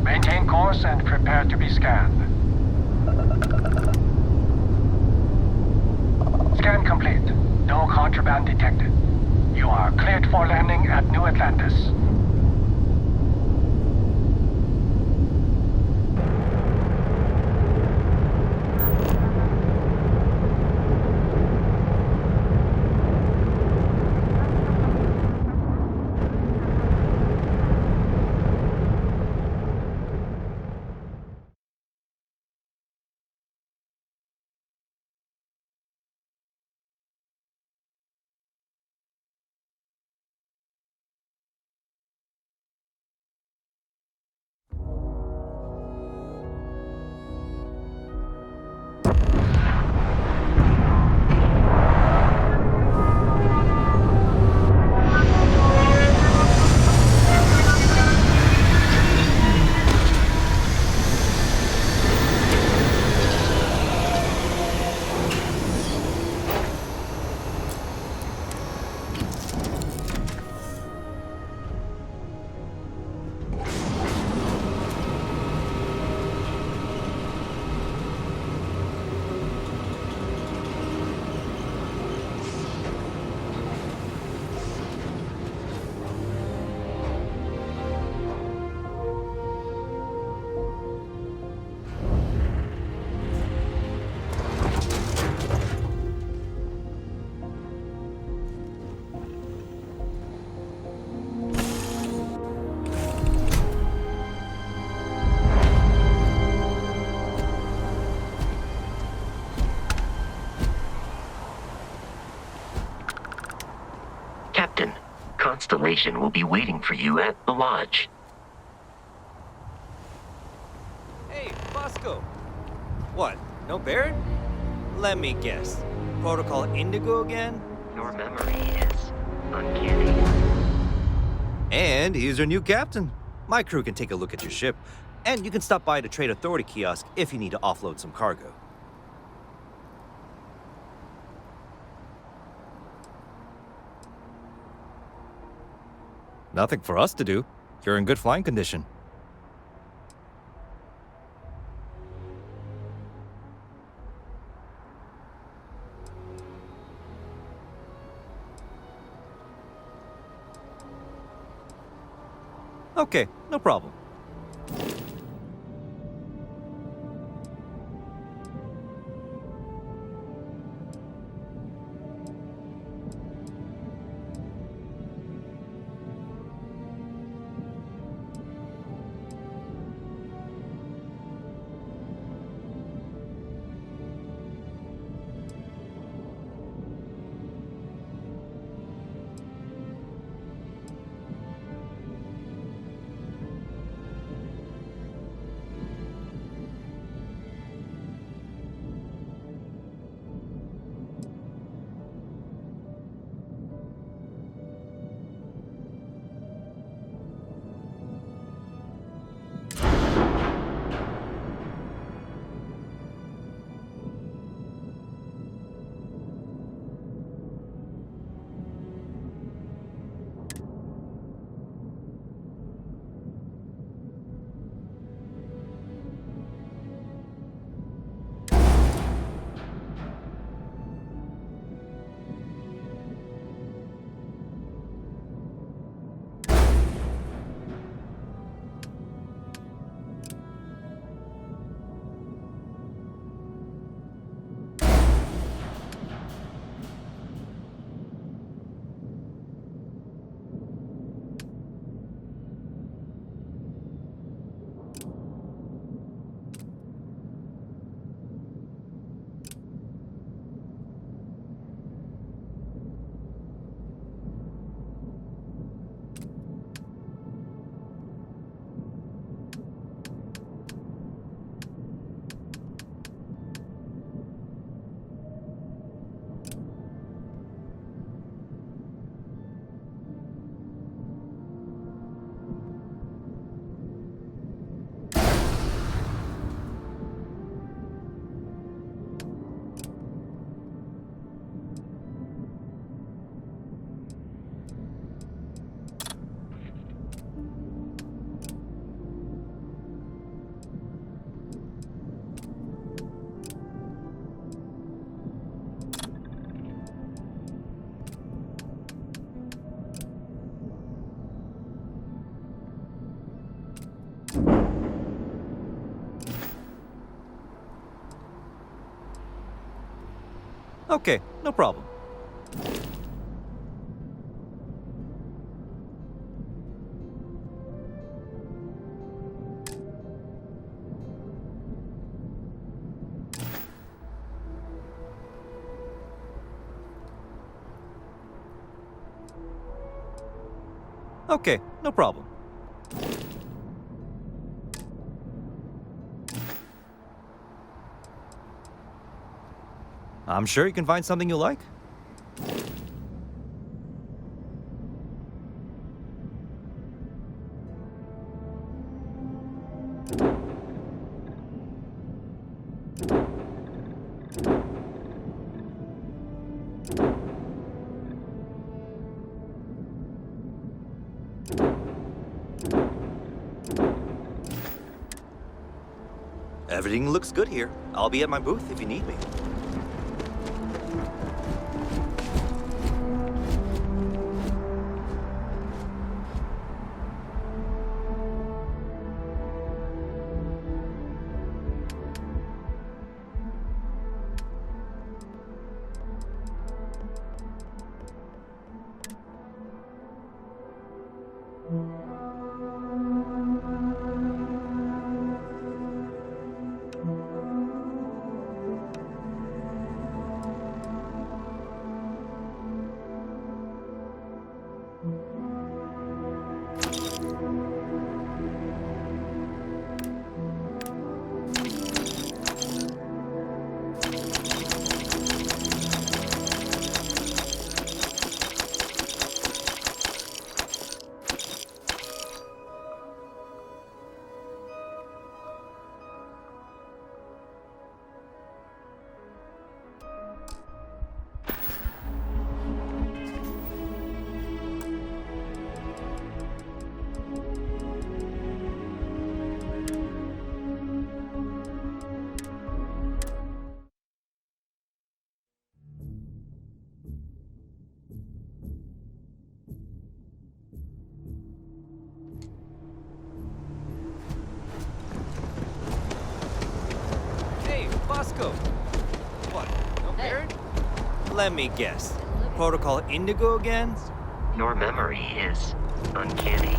Maintain course and prepare to be scanned. Scan complete. No contraband detected. You are cleared for landing at New Atlantis. Captain, Constellation will be waiting for you at the lodge. Hey, Bosco. What, no Barrett? Let me guess. Protocol Indigo again? Your memory is uncanny. And he's our new captain. My crew can take a look at your ship, and you can stop by the Trade Authority kiosk if you need to offload some cargo. Nothing for us to do. You're in good flying condition. Okay, no problem. Okay, no problem. Okay, no problem. I'm sure you can find something you like. Everything looks good here. I'll be at my booth if you need me. Hey, Bosco. What? No Barrett? Let me guess. Protocol Indigo again? Your memory is uncanny.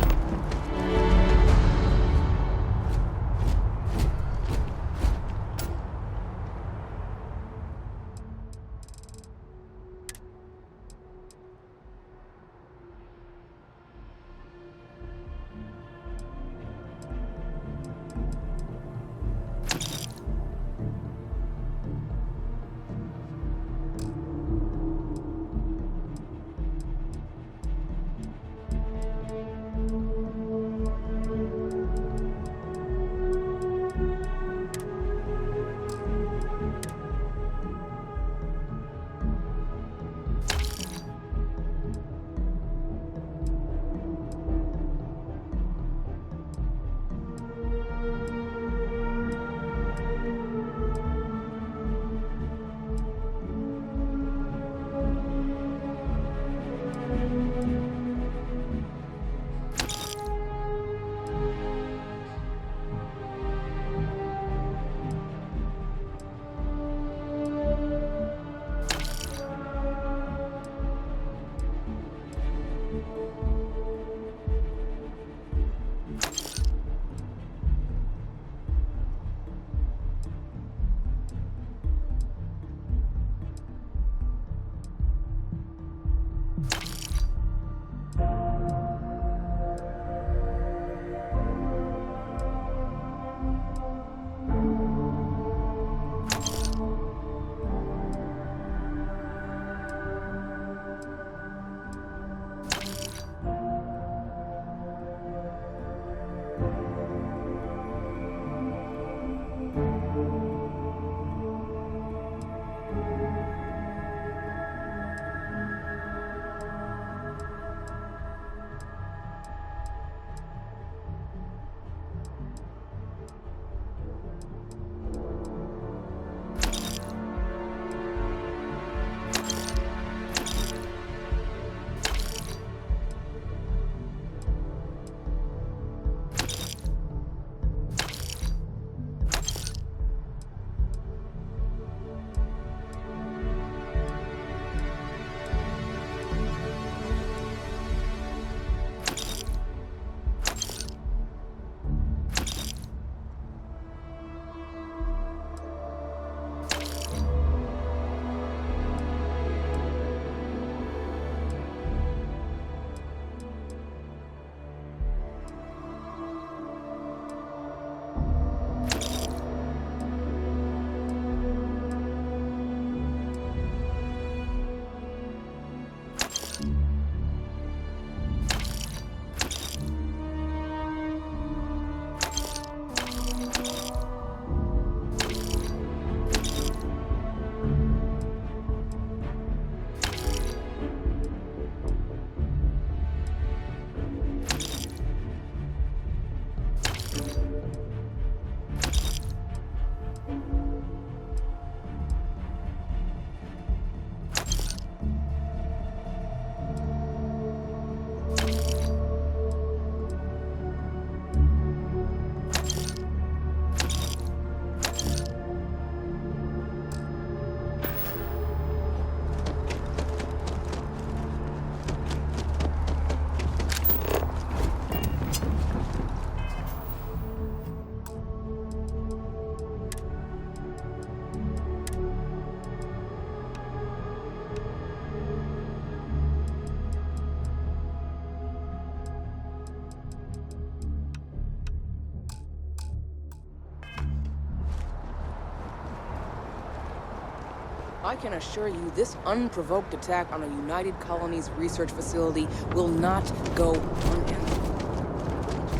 I can assure you this unprovoked attack on a United Colonies research facility will not go unanswered.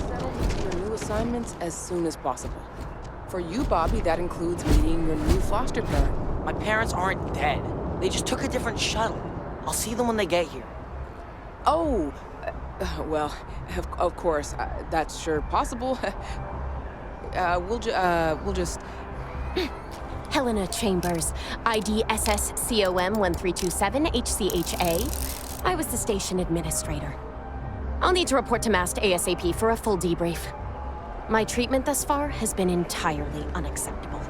Settle into your new assignments as soon as possible. For you, Bobby, that includes meeting your new foster parent. My parents aren't dead. They just took a different shuttle. I'll see them when they get here. Oh, well, of course, that's sure possible. We'll just... Helena Chambers, ID SSCOM 1327 HCHA. I was the station administrator. I'll need to report to Mast ASAP for a full debrief. My treatment thus far has been entirely unacceptable.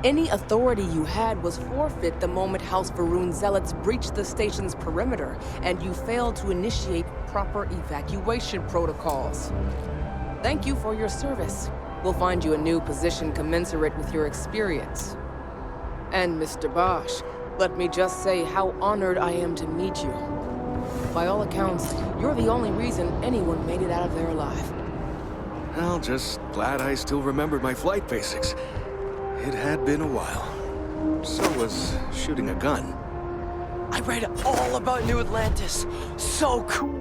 Any authority you had was forfeit the moment House Varun zealots breached the station's perimeter, and you failed to initiate proper evacuation protocols. Thank you for your service. We'll find you a new position commensurate with your experience. And Mr. Bosch, let me just say how honored I am to meet you. By all accounts, you're the only reason anyone made it out of there alive. Well, just glad I still remembered my flight basics. It had been a while. So was shooting a gun. I read all about New Atlantis. So cool.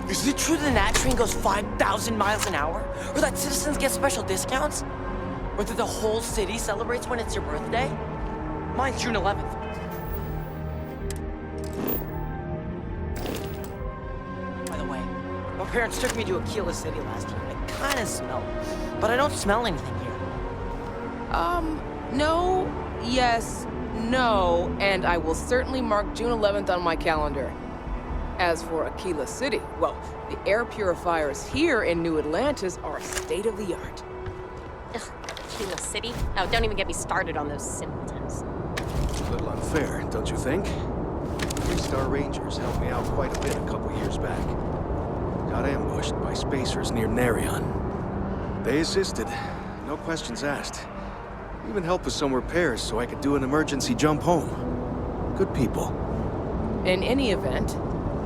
Is it true the Nat train goes 5,000 miles an hour? Or that citizens get special discounts? Or that the whole city celebrates when it's your birthday? Mine's June 11th. By the way, my parents took me to Aquila City last year. I kinda smell it, but I don't smell anything here. No, yes, no, and I will certainly mark June 11th on my calendar. As for Aquila City, well, the air purifiers here in New Atlantis are state-of-the-art. Ugh, Aquila City? Oh, don't even get me started on those simpletons. A little unfair, don't you think? 3-star Rangers helped me out quite a bit a couple years back. Got ambushed by spacers near Narion. They assisted, no questions asked. Even helped with some repairs so I could do an emergency jump home. Good people. In any event,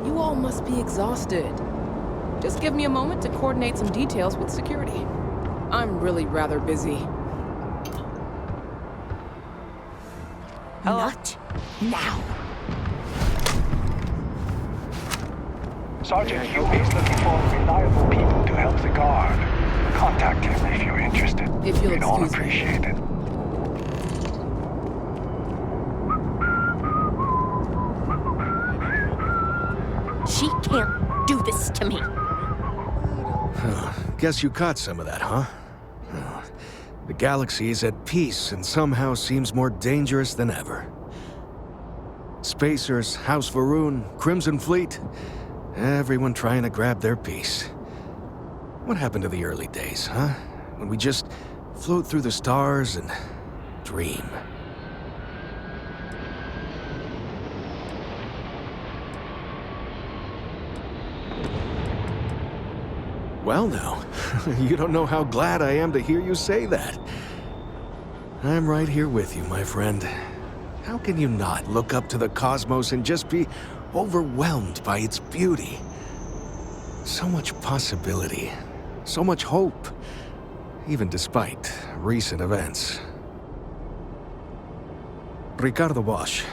you all must be exhausted. Just give me a moment to coordinate some details with security. I'm really rather busy. Hello? Not now. Sergeant Huey is looking for reliable people to help the guard. Contact him if you're interested. If you'll We'd all excuse me. appreciate it. She can't do this to me. Guess you caught some of that, huh? The galaxy is at peace and somehow seems more dangerous than ever. Spacers, House Varun, Crimson Fleet, everyone trying to grab their piece. What happened to the early days, huh? When we just float through the stars and dream. Well now, you don't know how glad I am to hear you say that. I'm right here with you, my friend. How can you not look up to the cosmos and just be overwhelmed by its beauty? So much possibility, so much hope, even despite recent events. Ricardo Bosch.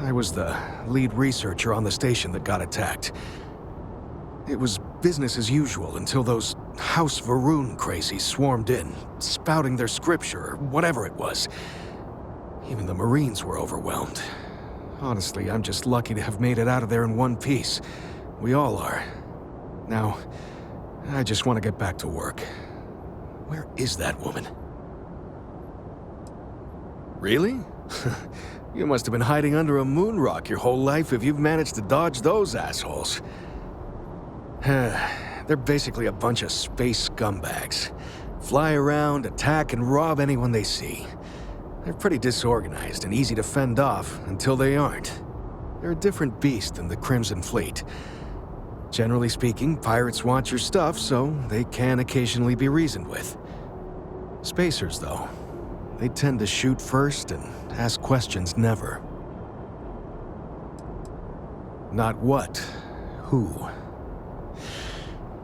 I was the lead researcher on the station that got attacked. It was business as usual until those House Varun crazies swarmed in, spouting their scripture or whatever it was. Even the Marines were overwhelmed. Honestly, I'm just lucky to have made it out of there in one piece. We all are. Now, I just want to get back to work. Where is that woman? Really? You must have been hiding under a moon rock your whole life if you've managed to dodge those assholes. They're basically a bunch of space scumbags. Fly around, attack, and rob anyone they see. They're pretty disorganized and easy to fend off until they aren't. They're a different beast than the Crimson Fleet. Generally speaking, pirates want your stuff, so they can occasionally be reasoned with. Spacers, though, they tend to shoot first and ask questions never. Not what, who.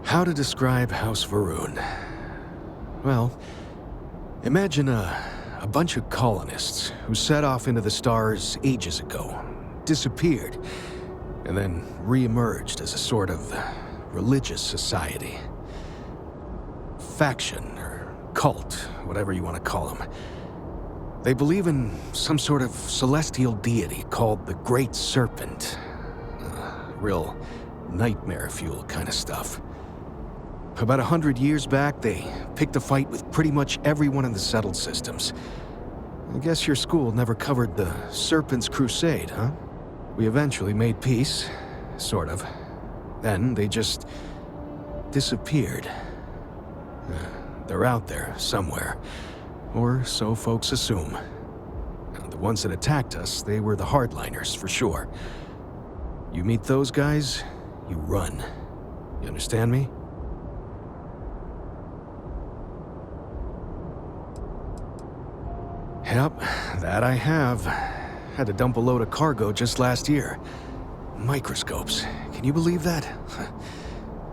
How to describe House Varun? Well, imagine a a bunch of colonists who set off into the stars ages ago, disappeared, and then re-emerged as a sort of religious society. Faction, or cult, whatever you want to call them. They believe in some sort of celestial deity called the Great Serpent. Real nightmare fuel kind of stuff. About 100 years back, they picked a fight with pretty much everyone in the settled systems. I guess your school never covered the Serpent's Crusade, huh? We eventually made peace, sort of. Then they just disappeared. They're out there somewhere, or so folks assume. The ones that attacked us, they were the hardliners, for sure. You meet those guys, you run. You understand me? Yep, that I have. Had to dump a load of cargo just last year. Microscopes. Can you believe that?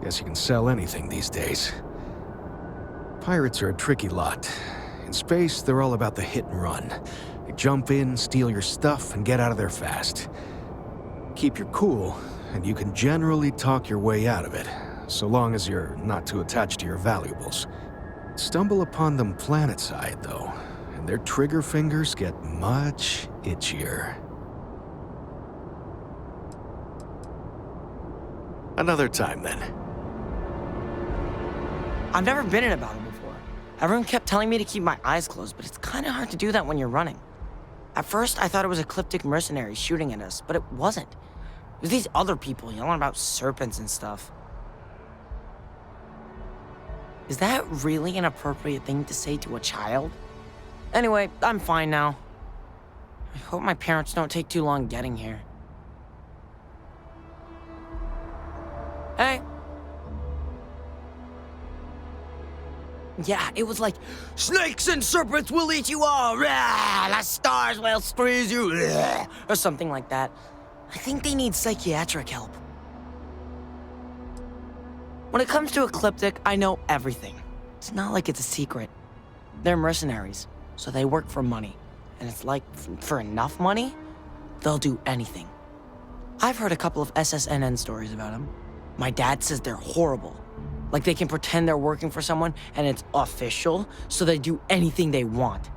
Guess you can sell anything these days. Pirates are a tricky lot. In space, they're all about the hit and run. They jump in, steal your stuff, and get out of there fast. Keep your cool, and you can generally talk your way out of it, so long as you're not too attached to your valuables. Stumble upon them planetside, though, and their trigger fingers get much itchier. Another time, then. I've never been in a battle before. Everyone kept telling me to keep my eyes closed, but it's kind of hard to do that when you're running. At first, I thought it was ecliptic mercenaries shooting at us, but it wasn't. It was these other people yelling about serpents and stuff. Is that really an appropriate thing to say to a child? Anyway, I'm fine now. I hope my parents don't take too long getting here. Hey. Yeah, it was like, snakes and serpents will eat you all, rah, the stars will squeeze you, rah, or something like that. I think they need psychiatric help. When it comes to Ecliptic, I know everything. It's not like it's a secret. They're mercenaries, so they work for money. And it's like, for enough money, they'll do anything. I've heard a couple of SSNN stories about them. My dad says they're horrible. Like they can pretend they're working for someone and it's official, so they do anything they want.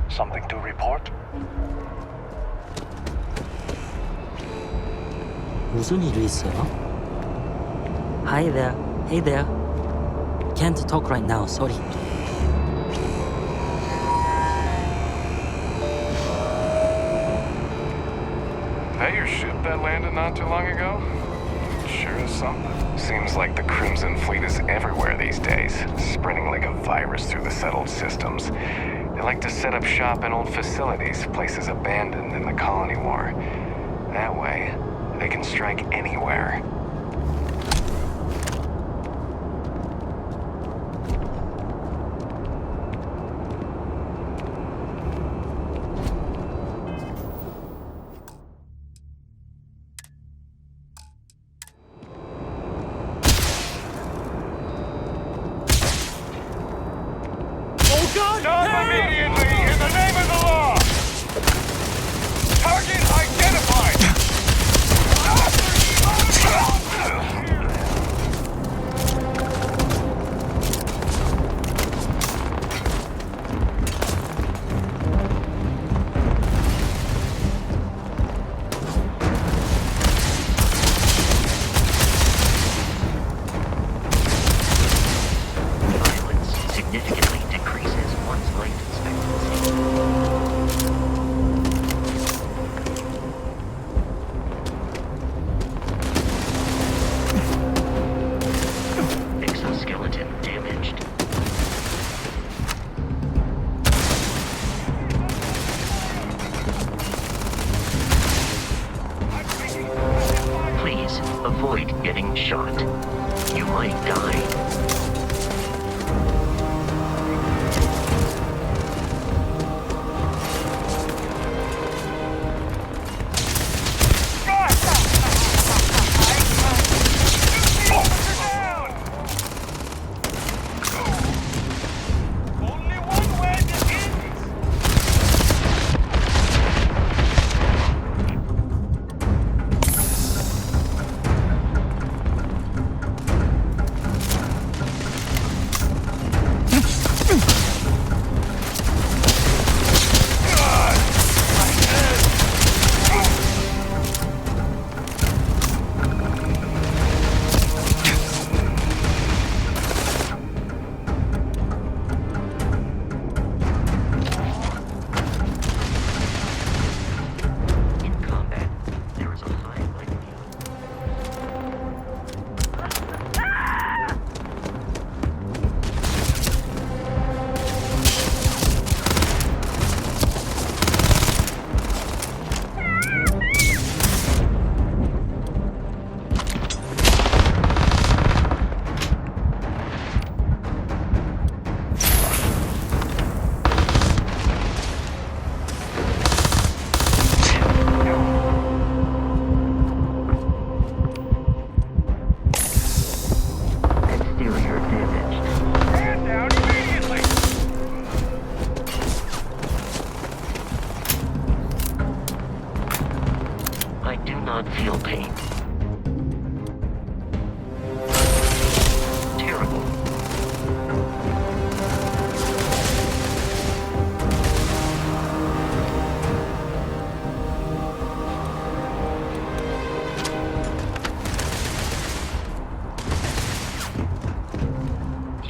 Something to report? 무슨 일이 있어요? Hi there. Hey there. Can't talk right now, sorry. That your ship that landed not too long ago? Sure is something. Seems like the Crimson Fleet is everywhere these days, spreading like a virus through the settled systems. They like to set up shop in old facilities, places abandoned in the colony war. That way, they can strike anywhere. Stop immediately, in the name of the law! Target identified! Violence significantly decreases one's life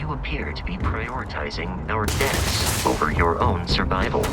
You appear to be prioritizing our deaths over your own survival.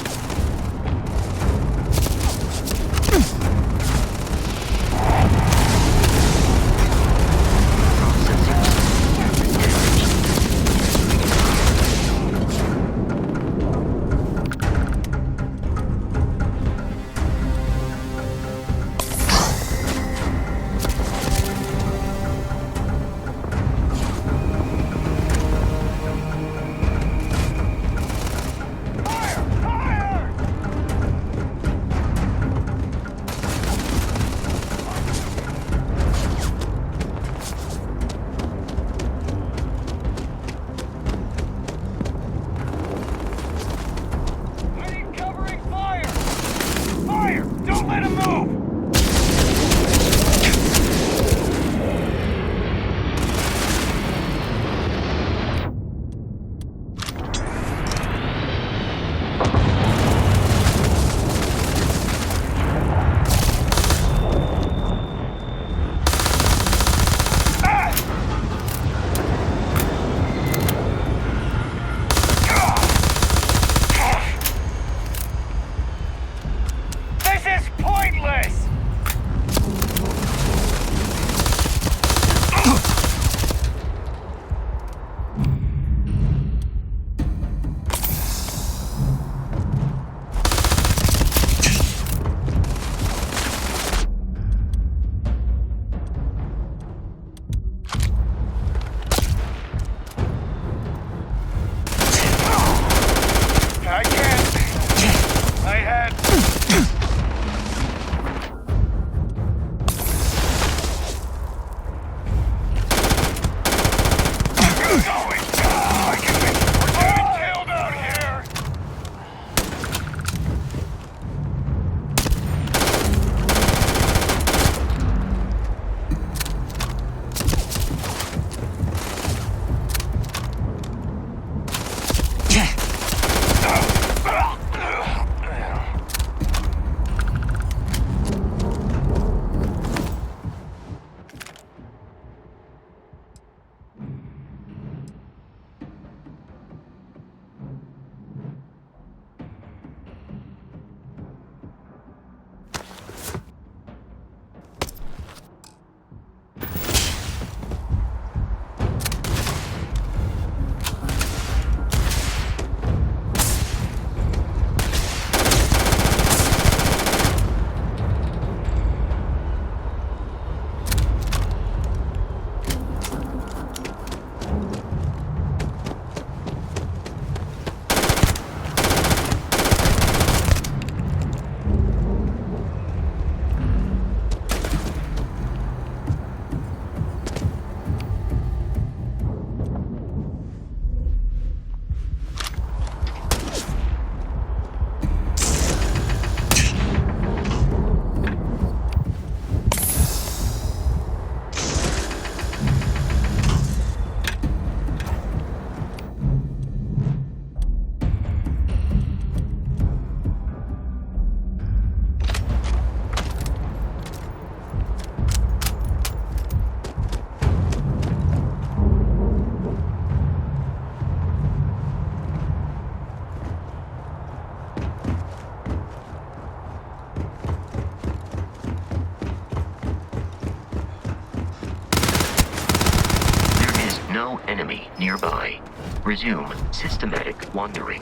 No enemy nearby. Resume systematic wandering.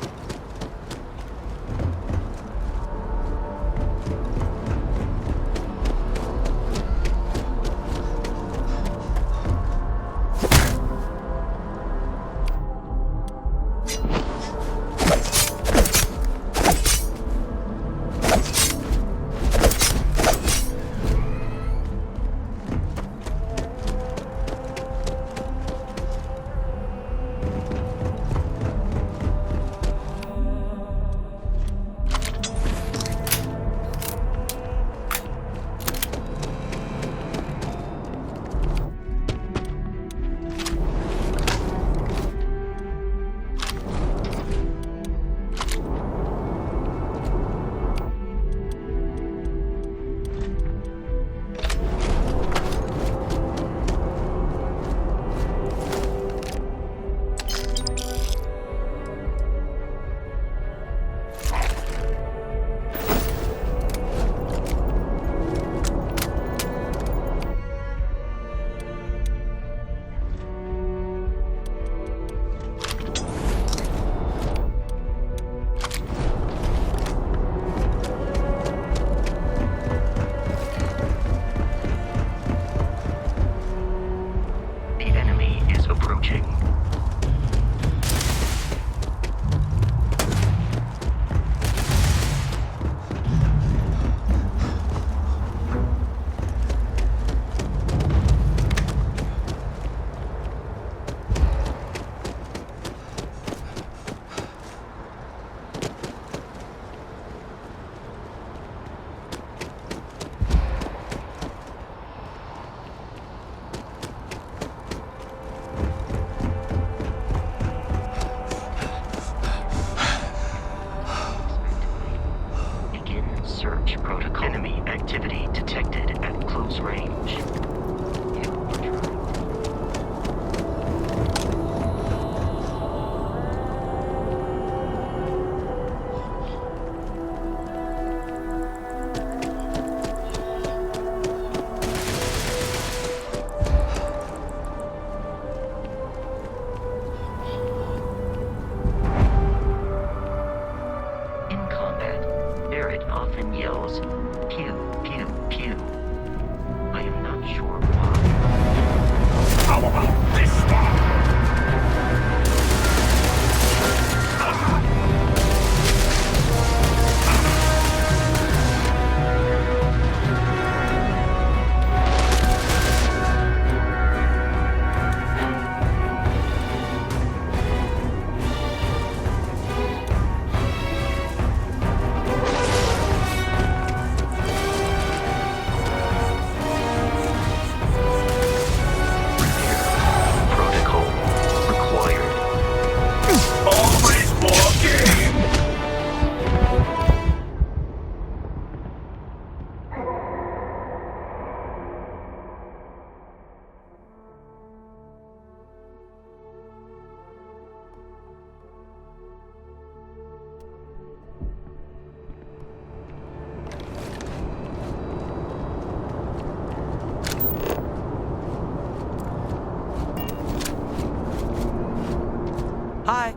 Hi.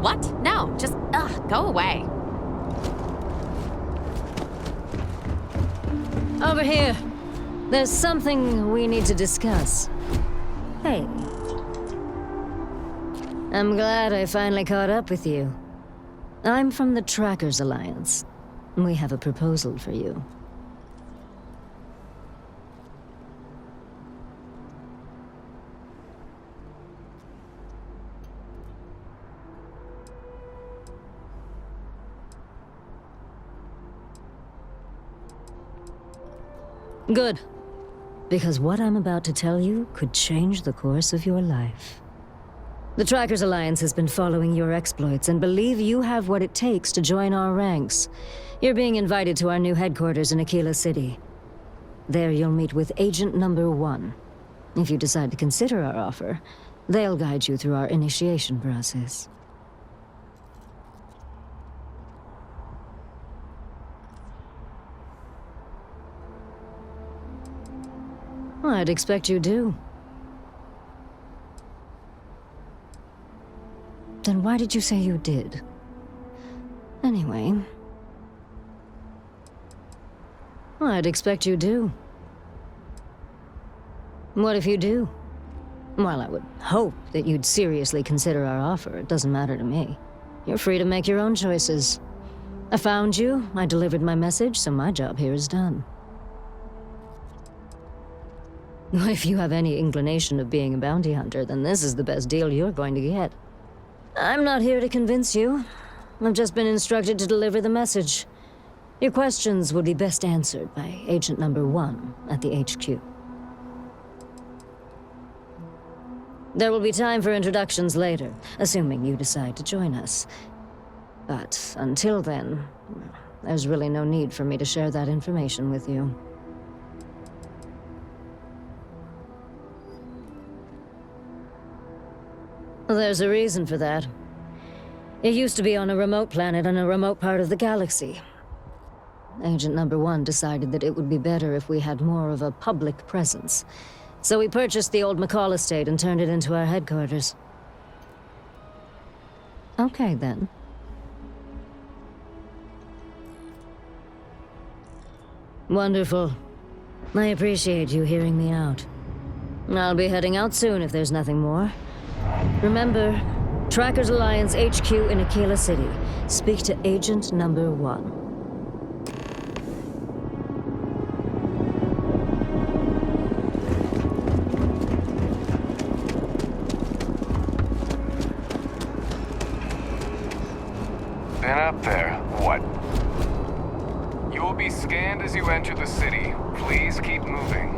What? No, just, go away. Over here. There's something we need to discuss. Hey. I'm glad I finally caught up with you. I'm from the Trackers Alliance. We have a proposal for you. Good. Because what I'm about to tell you could change the course of your life. The Trackers Alliance has been following your exploits and believe you have what it takes to join our ranks. You're being invited to our new headquarters in Aquila City. There you'll meet with Agent Number 1. If you decide to consider our offer, they'll guide you through our initiation process. I'd expect you do. Then why did you say you did? Anyway... I'd expect you do. What if you do? Well, I would hope that you'd seriously consider our offer. It doesn't matter to me. You're free to make your own choices. I found you, I delivered my message, so my job here is done. If you have any inclination of being a bounty hunter, then this is the best deal you're going to get. I'm not here to convince you. I've just been instructed to deliver the message. Your questions would be best answered by Agent Number 1 at the HQ. There will be time for introductions later, assuming you decide to join us. But until then, there's really no need for me to share that information with you. There's a reason for that. It used to be on a remote planet in a remote part of the galaxy. Agent Number 1 decided that it would be better if we had more of a public presence. So we purchased the old McCall estate and turned it into our headquarters. Okay, then. Wonderful. I appreciate you hearing me out. I'll be heading out soon if there's nothing more. Remember, Trackers Alliance HQ in Aquila City. Speak to Agent Number 1. Been up there. What? You will be scanned as you enter the city. Please keep moving.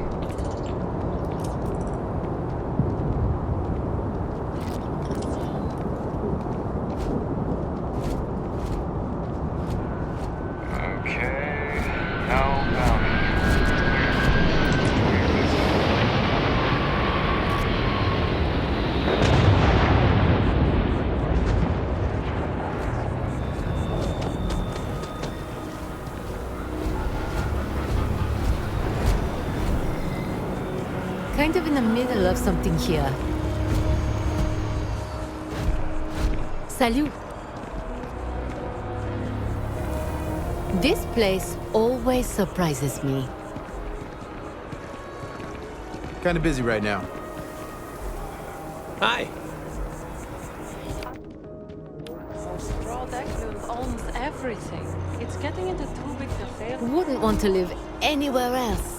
Okay. No bounty. Kind of in the middle of something here. Salut. This place always surprises me. Kind of busy right now. Hi. Raw deck owns everything. It's getting into too big to fail. Wouldn't want to live anywhere else.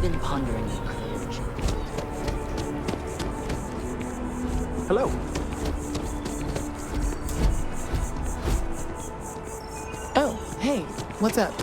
been pondering your courage. Hello. Oh, hey, what's up?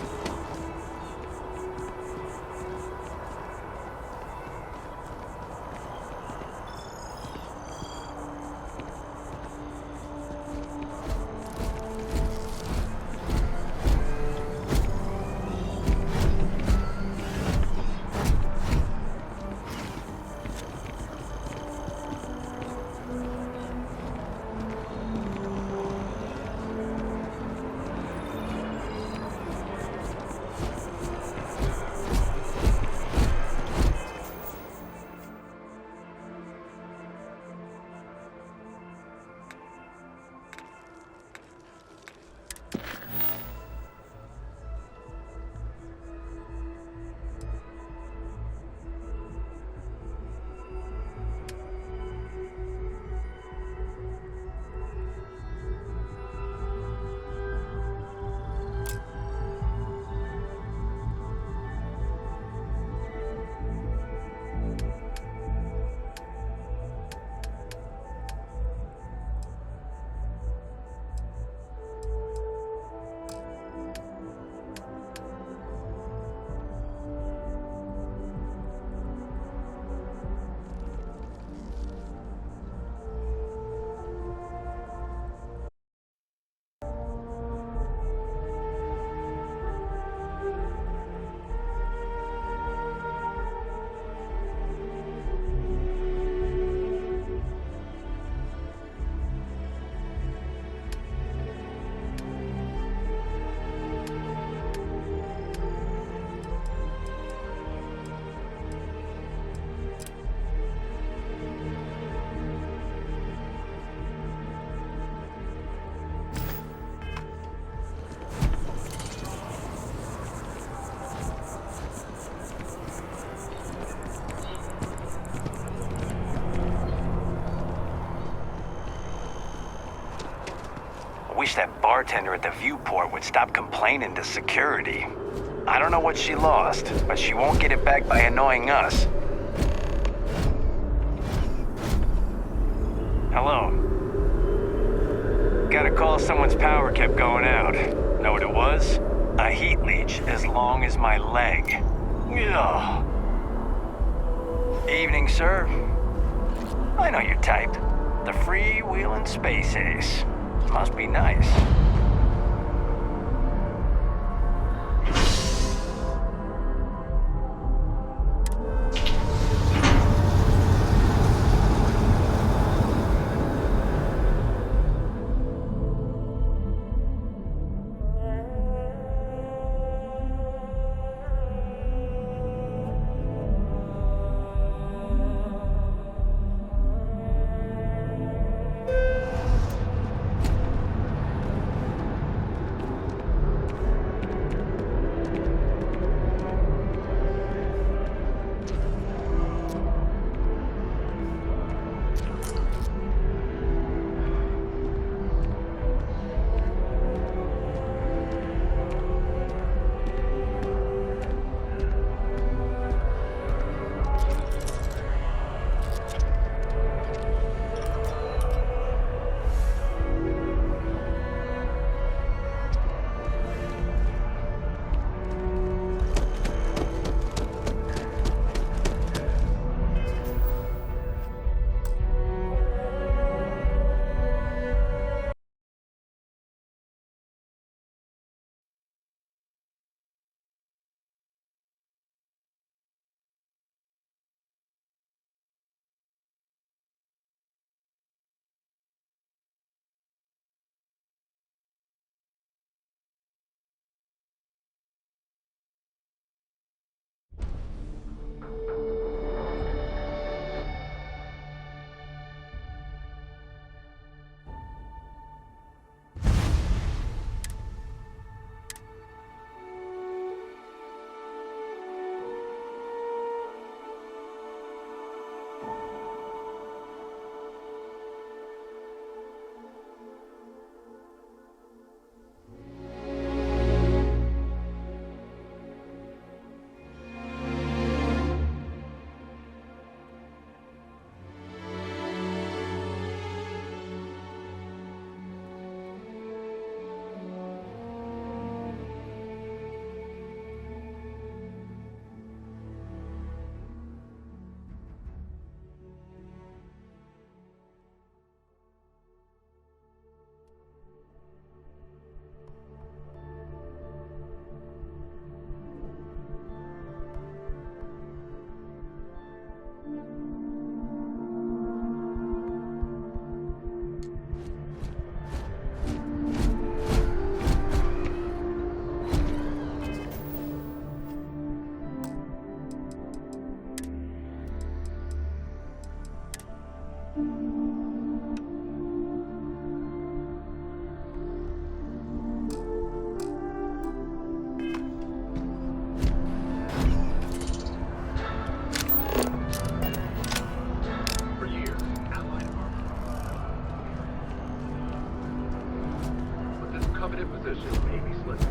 Wish that bartender at the viewport would stop complaining to security. I don't know what she lost, but she won't get it back by annoying us. Hello. Got a call someone's power kept going out. Know what it was? A heat leech as long as my leg. Ugh. Evening, sir. I know your type. The freewheeling space ace. Must be nice. For years, Allied army. But this coveted position may be slipping.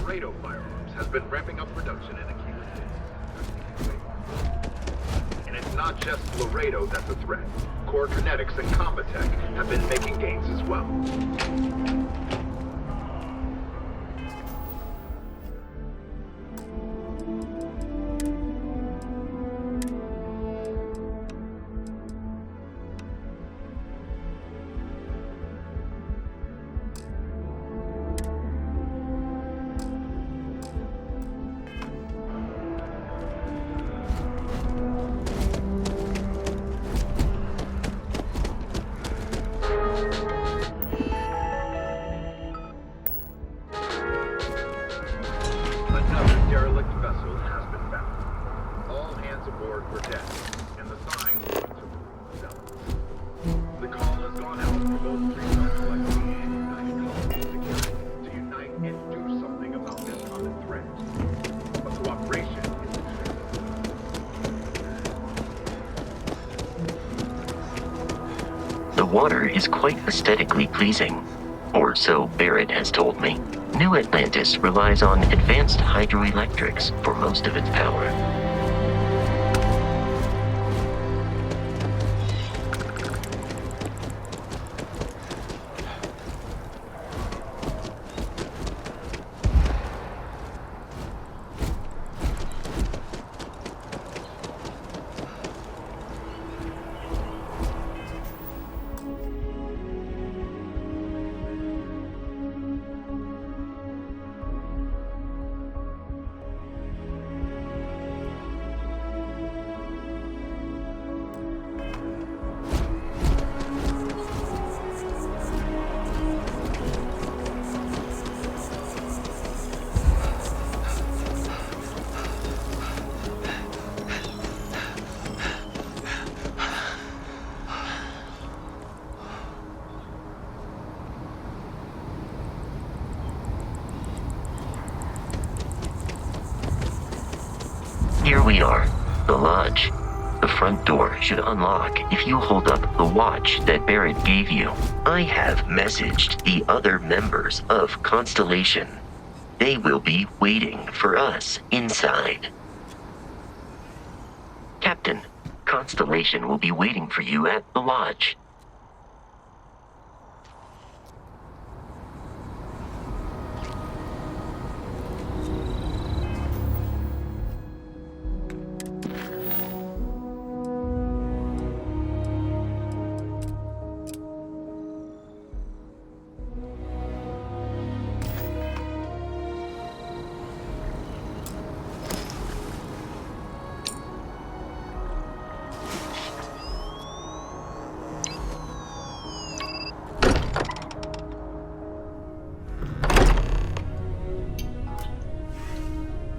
Laredo Firearms has been ramping up production in Aquila. And it's not just Laredo that's a threat. Core Kinetics and Combatech have been making gains as well. Another derelict vessel has been found. All hands aboard were dead, and the sign points to Zealots. The call has gone out for both Freedom Collecting and United Colony Security to unite and do something about this common threat. But cooperation is The water is quite aesthetically pleasing, or so Barrett has told me. New Atlantis relies on advanced hydroelectrics for most of its power. Here we are, the lodge. The front door should unlock if you hold up the watch that Barrett gave you. I have messaged the other members of Constellation. They will be waiting for us inside. Captain, Constellation will be waiting for you at the lodge.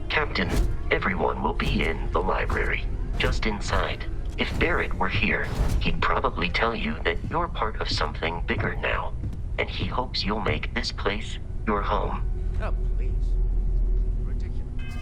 Captain, everyone will be in the library, just inside. If Barrett were here, he'd probably tell you that you're part of something bigger now, and he hopes you'll make this place your home. Oh, please. Ridiculous.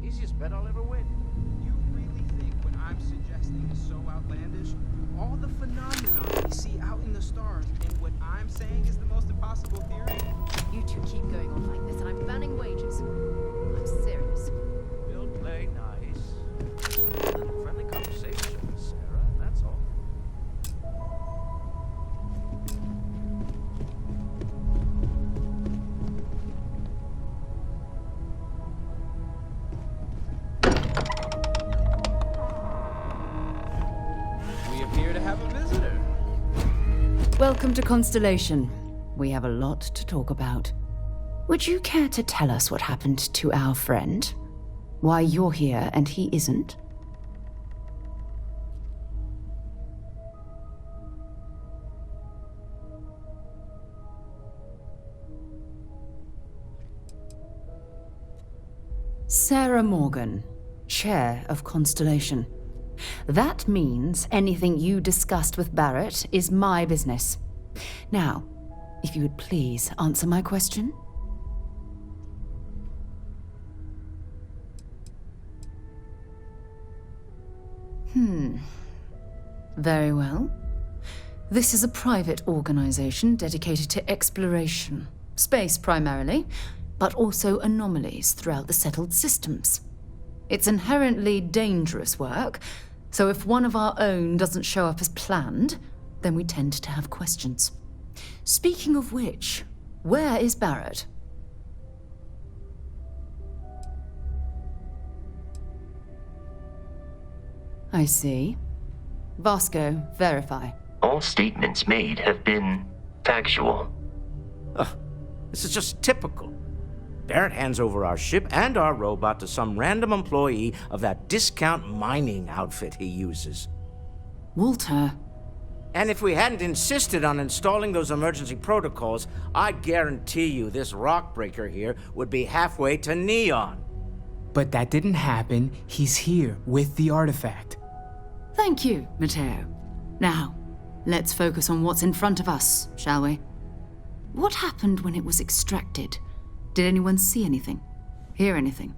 Easiest bet I'll ever win. You really think what I'm suggesting is so outlandish? All the phenomena we see out in the stars, and what I'm saying is the most impossible theory? You two keep going on like this, and I'm banning wages. Welcome to Constellation. We have a lot to talk about. Would you care to tell us what happened to our friend? Why you're here and he isn't? Sarah Morgan, Chair of Constellation. That means anything you discussed with Barrett is my business. Now, if you would please answer my question. Very well. This is a private organization dedicated to exploration. Space primarily, but also anomalies throughout the settled systems. It's inherently dangerous work, so if one of our own doesn't show up as planned, then we tend to have questions. Speaking of which, where is Barrett? I see. Vasco, verify. All statements made have been factual. This is just typical. Barrett hands over our ship and our robot to some random employee of that discount mining outfit he uses. Walter. And if we hadn't insisted on installing those emergency protocols, I guarantee you this rock breaker here would be halfway to Neon. But that didn't happen. He's here with the artifact. Thank you, Matteo. Now, let's focus on what's in front of us, shall we? What happened when it was extracted? Did anyone see anything? Hear anything?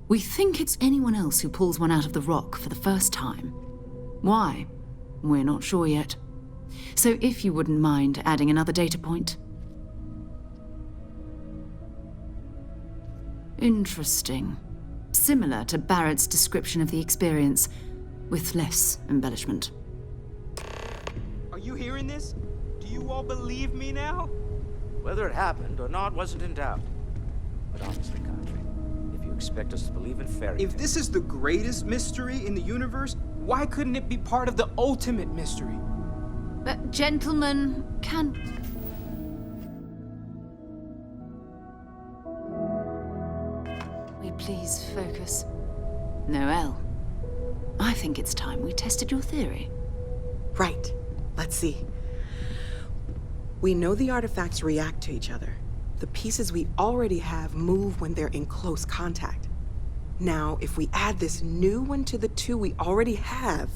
We think it's anyone else who pulls one out of the rock for the first time. Why? We're not sure yet. So if you wouldn't mind adding another data point. Interesting. Similar to Barrett's description of the experience, with less embellishment. Are you hearing this? Do you all believe me now? Whether it happened or not wasn't in doubt. But honestly, Country, if you expect us to believe in fairy tales... If this is the greatest mystery in the universe, why couldn't it be part of the ultimate mystery? But gentlemen, can... we please focus? Noelle, I think it's time we tested your theory. Right. Let's see. We know the artifacts react to each other. The pieces we already have move when they're in close contact. Now, if we add this new one to the two we already have...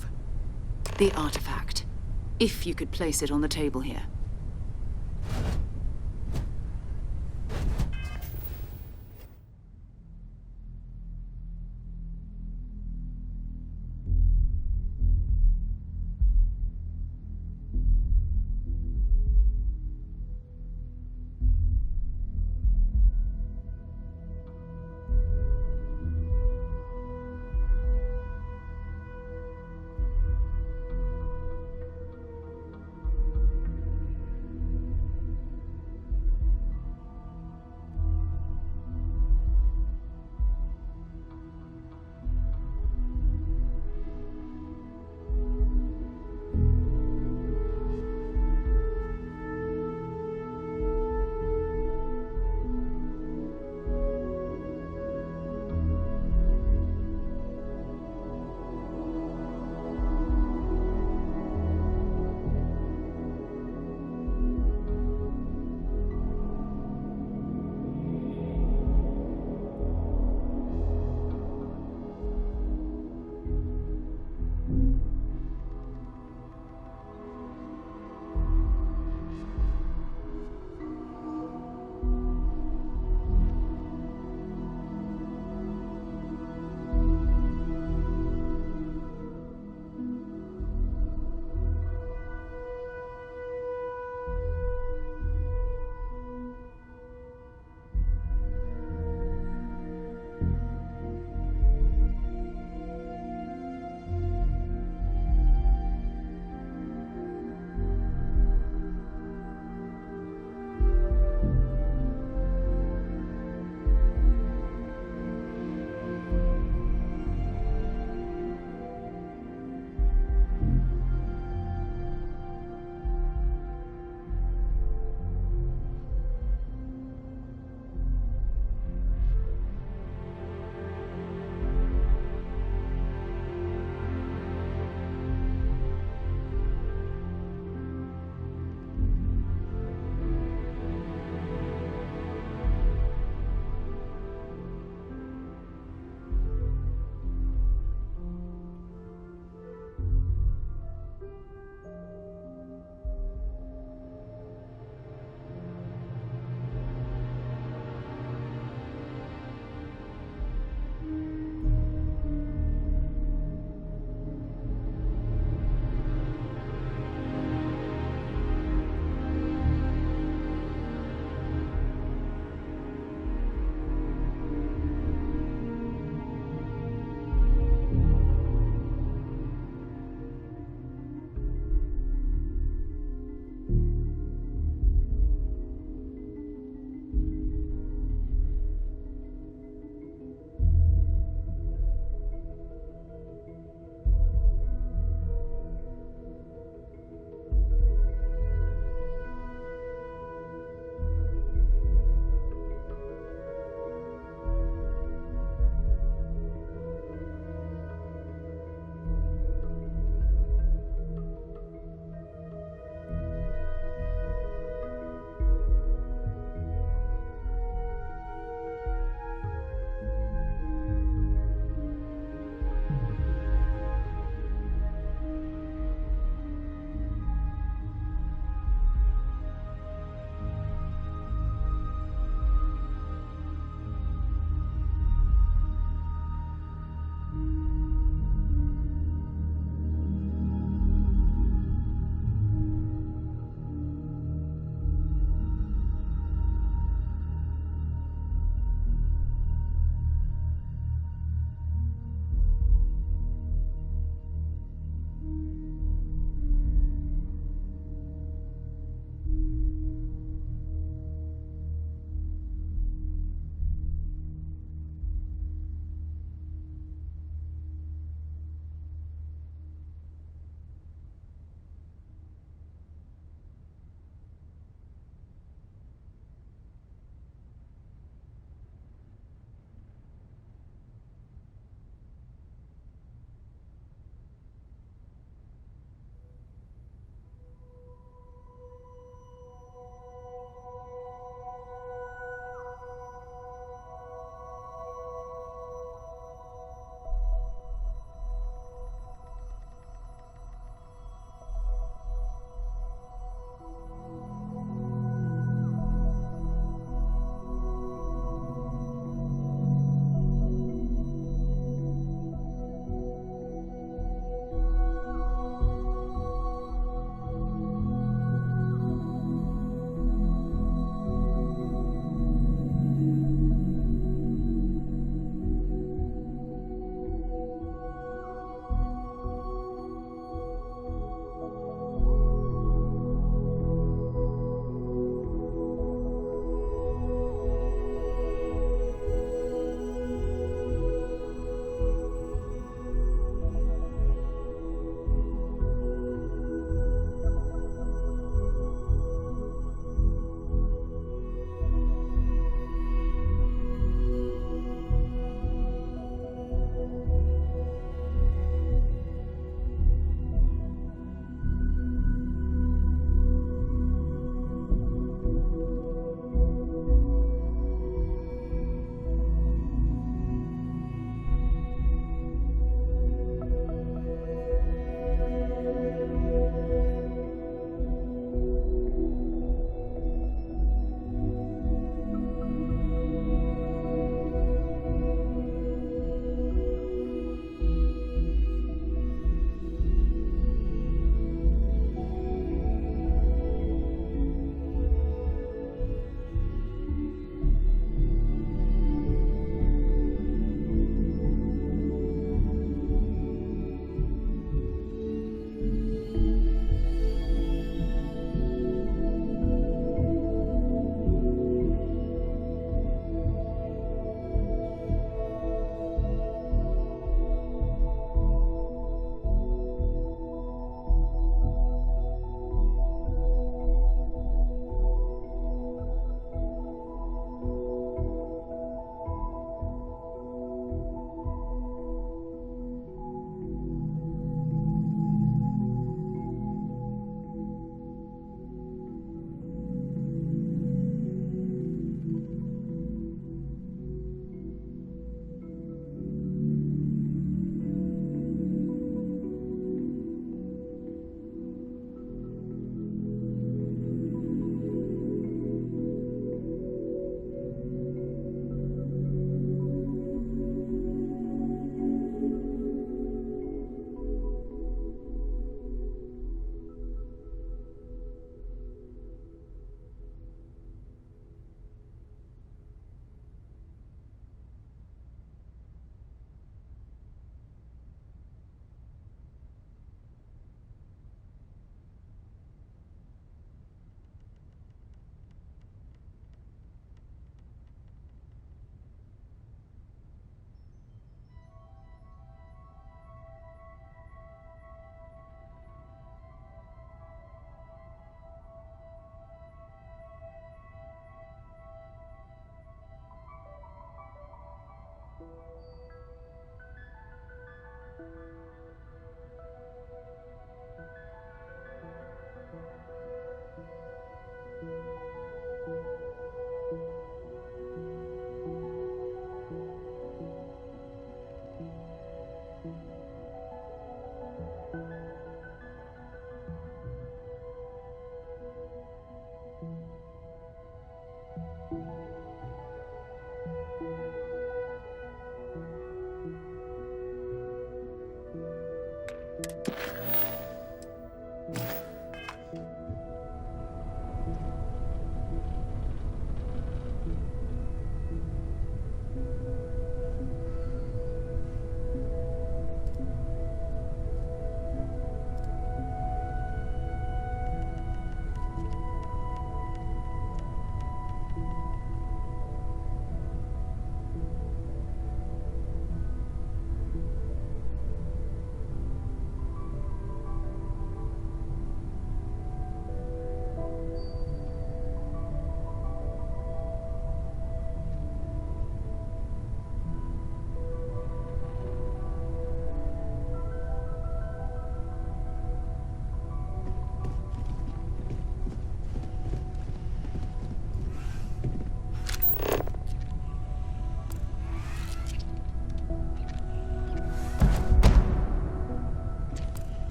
The artifact. If you could place it on the table here.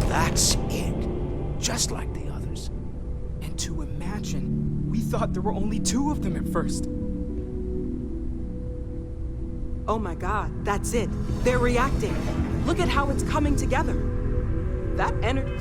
That's it. Just like the others. And to imagine, we thought there were only 2 of them at first. Oh my god, that's it. They're reacting. Look at how it's coming together. That energy.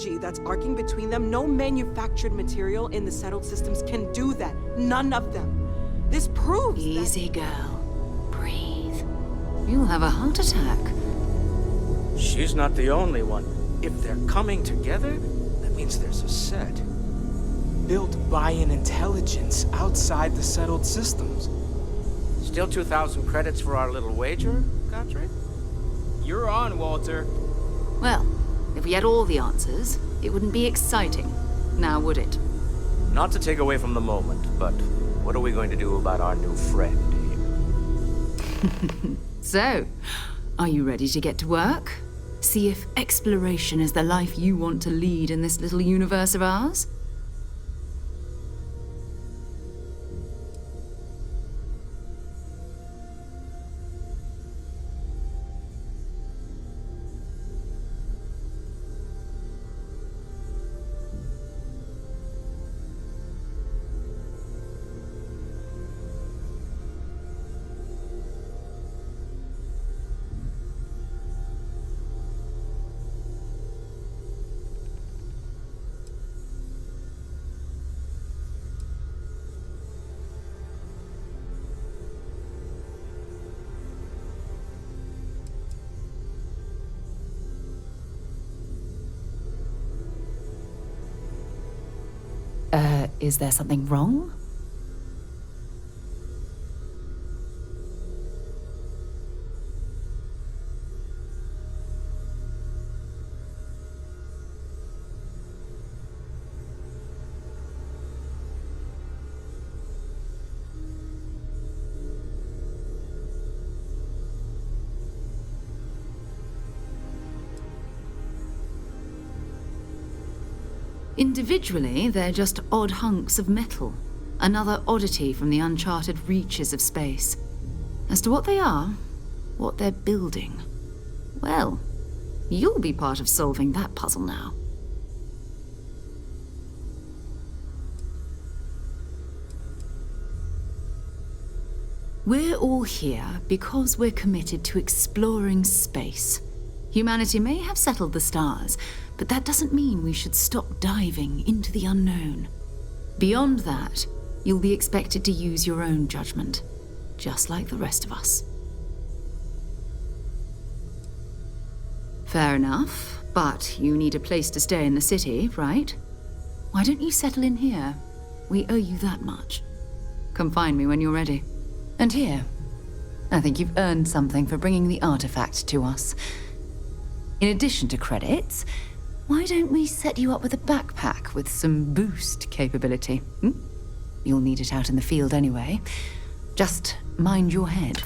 energy that's arcing between them, no manufactured material in the settled systems can do that. None of them. This proves Easy, girl. Breathe. You'll have a heart attack. She's not the only one. If they're coming together, that means there's a set. Built by an intelligence outside the settled systems. Still 2,000 credits for our little wager, Godric? You're on, Walter. Well, if we had all the answers, it wouldn't be exciting. Now, would it? Not to take away from the moment, but what are we going to do about our new friend here? So, are you ready to get to work? See if exploration is the life you want to lead in this little universe of ours? Is there something wrong? Individually, they're just odd hunks of metal. Another oddity from the uncharted reaches of space. As to what they are, what they're building, well, you'll be part of solving that puzzle now. We're all here because we're committed to exploring space. Humanity may have settled the stars, but that doesn't mean we should stop diving into the unknown. Beyond that, you'll be expected to use your own judgment, just like the rest of us. Fair enough, but you need a place to stay in the city, right? Why don't you settle in here? We owe you that much. Come find me when you're ready. And here, I think you've earned something for bringing the artifact to us. In addition to credits, why don't we set you up with a backpack with some boost capability? You'll need it out in the field anyway. Just mind your head.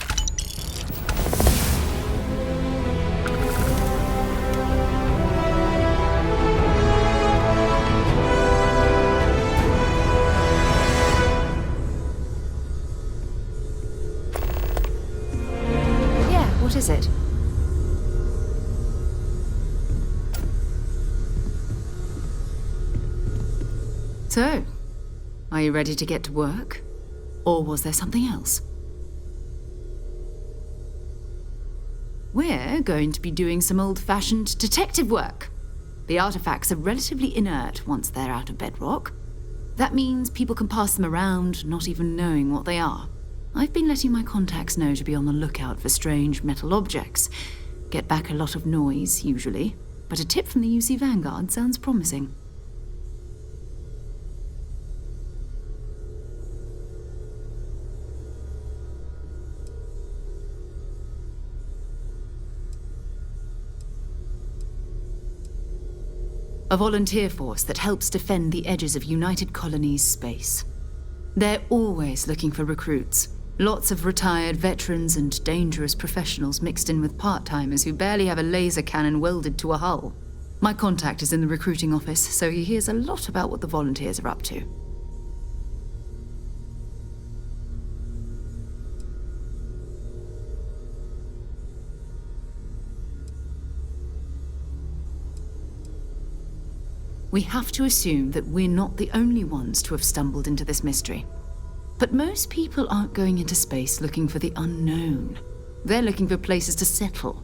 Yeah, what is it? So, are you ready to get to work? Or was there something else? We're going to be doing some old-fashioned detective work. The artifacts are relatively inert once they're out of bedrock. That means people can pass them around, not even knowing what they are. I've been letting my contacts know to be on the lookout for strange metal objects. Get back a lot of noise, usually, but a tip from the UC Vanguard sounds promising. A volunteer force that helps defend the edges of United Colonies space. They're always looking for recruits. Lots of retired veterans and dangerous professionals mixed in with part-timers who barely have a laser cannon welded to a hull. My contact is in the recruiting office, so he hears a lot about what the volunteers are up to. We have to assume that we're not the only ones to have stumbled into this mystery. But most people aren't going into space looking for the unknown. They're looking for places to settle,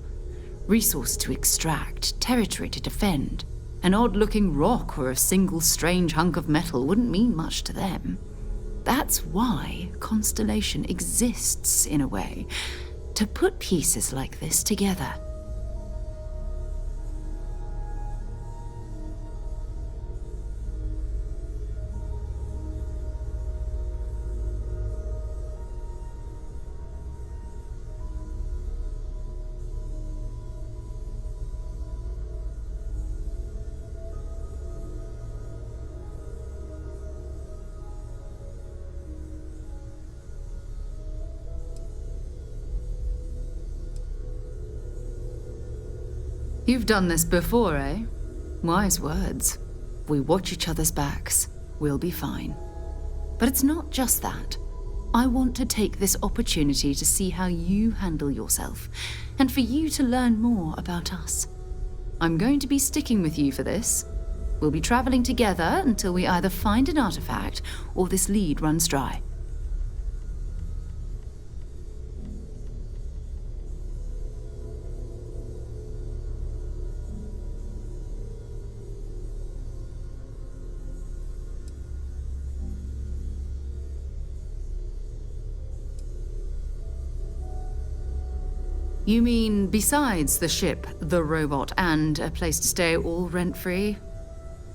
resources to extract, territory to defend, An odd-looking rock or a single strange hunk of metal wouldn't mean much to them. That's why Constellation exists, in a way, to put pieces like this together. You've done this before, eh? Wise words. We watch each other's backs. We'll be fine. But it's not just that. I want to take this opportunity to see how you handle yourself, and for you to learn more about us. I'm going to be sticking with you for this. We'll be traveling together until we either find an artifact or this lead runs dry. You mean besides the ship, the robot, and a place to stay all rent-free?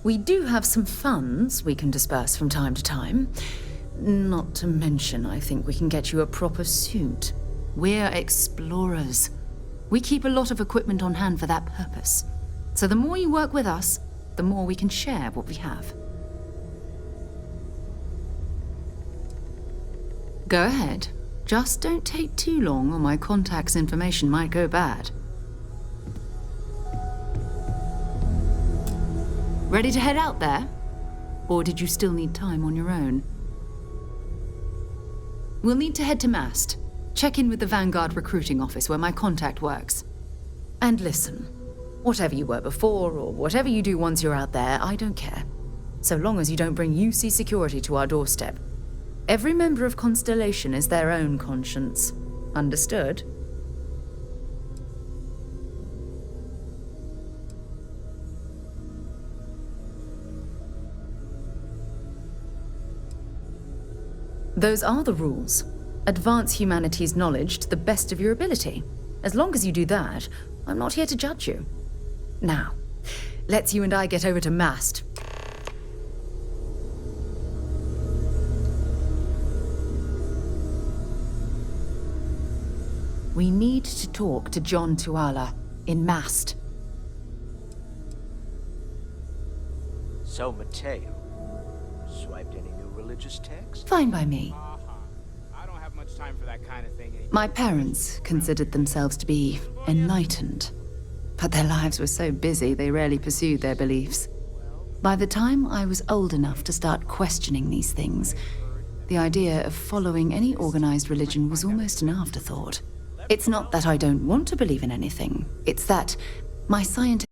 We do have some funds we can disperse from time to time. Not to mention, I think we can get you a proper suit. We're explorers. We keep a lot of equipment on hand for that purpose. So the more you work with us, the more we can share what we have. Go ahead. Just don't take too long or my contact's information might go bad. Ready to head out there? Or did you still need time on your own? We'll need to head to Mast. Check in with the Vanguard recruiting office where my contact works. And listen, whatever you were before or whatever you do once you're out there, I don't care. So long as you don't bring UC security to our doorstep. Every member of Constellation is their own conscience. Understood? Those are the rules. Advance humanity's knowledge to the best of your ability. As long as you do that, I'm not here to judge you. Now, let's you and I get over to Mast. We need to talk to John Tuala in Mast. So, Mateo, swiped any new religious text? Fine by me. I don't have much time for that kind of thing anymore. My parents considered themselves to be enlightened, but their lives were so busy they rarely pursued their beliefs. By the time I was old enough to start questioning these things, the idea of following any organized religion was almost an afterthought. It's not that I don't want to believe in anything. It's that my scientific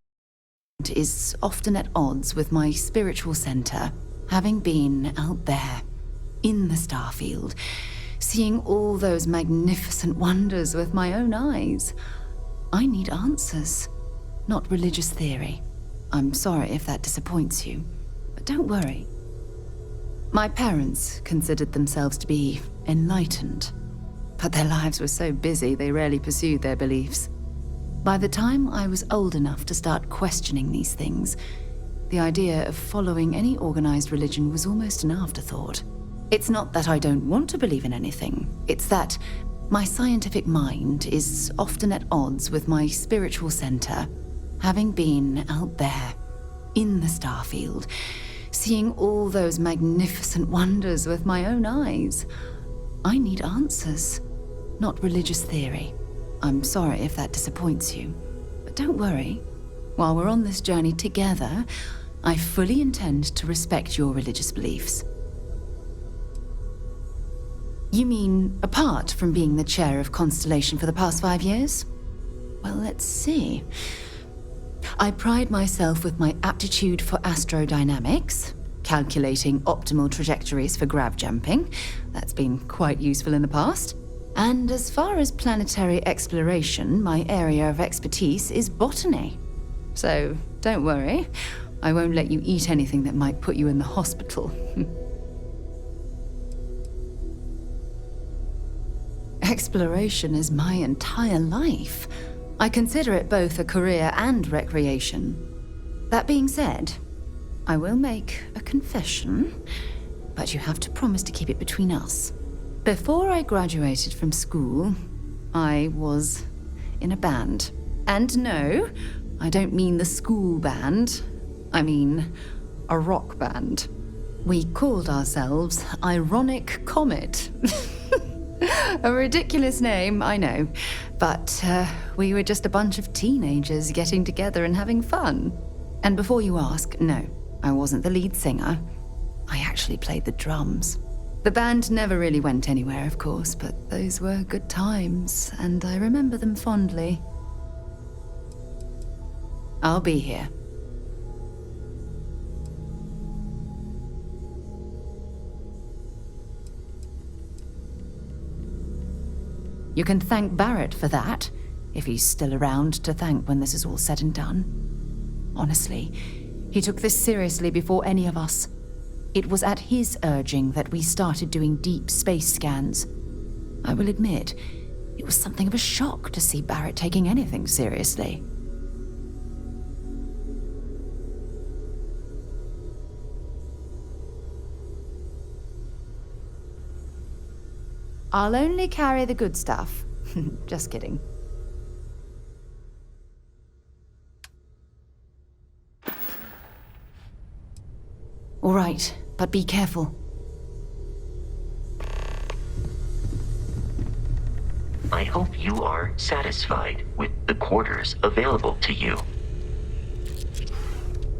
mind is often at odds with my spiritual center, having been out there, in the Starfield, seeing all those magnificent wonders with my own eyes. I need answers, not religious theory. I'm sorry if that disappoints you, but don't worry. My parents considered themselves to be enlightened, but their lives were so busy they rarely pursued their beliefs. By the time I was old enough to start questioning these things, the idea of following any organized religion was almost an afterthought. It's not that I don't want to believe in anything. It's that my scientific mind is often at odds with my spiritual center, having been out there, in the Starfield, seeing all those magnificent wonders with my own eyes. I need answers, not religious theory. I'm sorry if that disappoints you, but don't worry. While we're on this journey together, I fully intend to respect your religious beliefs. You mean apart from being the chair of Constellation for the past 5 years? Well, let's see. I pride myself with my aptitude for astrodynamics, calculating optimal trajectories for grav jumping. That's been quite useful in the past. And as far as planetary exploration, my area of expertise is botany. So don't worry, I won't let you eat anything that might put you in the hospital. Exploration is my entire life. I consider it both a career and recreation. That being said, I will make a confession, but you have to promise to keep it between us. Before I graduated from school, I was in a band. And no, I don't mean the school band. I mean a rock band. We called ourselves Ironic Comet. A ridiculous name, I know. But we were just a bunch of teenagers getting together and having fun. And before you ask, no, I wasn't the lead singer. I actually played the drums. The band never really went anywhere, of course, but those were good times, and I remember them fondly. I'll be here. You can thank Barrett for that, if he's still around to thank when this is all said and done. Honestly, he took this seriously before any of us. It was at his urging that we started doing deep space scans. I will admit, it was something of a shock to see Barrett taking anything seriously. I'll only carry the good stuff. Just kidding. All right, but be careful. I hope you are satisfied with the quarters available to you.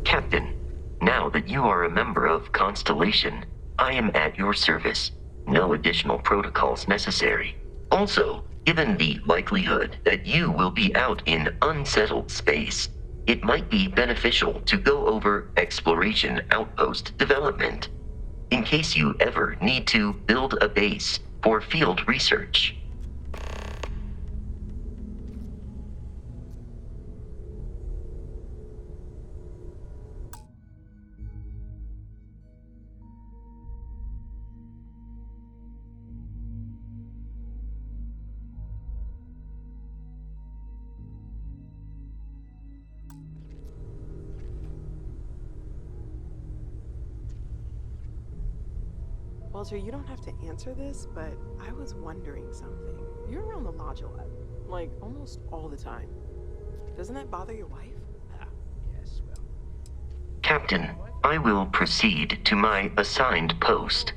Captain, now that you are a member of Constellation, I am at your service. No additional protocols necessary. Also, given the likelihood that you will be out in unsettled space, it might be beneficial to go over exploration outpost development, in case you ever need to build a base for field research. Walter, you don't have to answer this, but I was wondering something. You're around the lodge a lot, like almost all the time. Doesn't that bother your wife? Yes, well. Captain, I will proceed to my assigned post.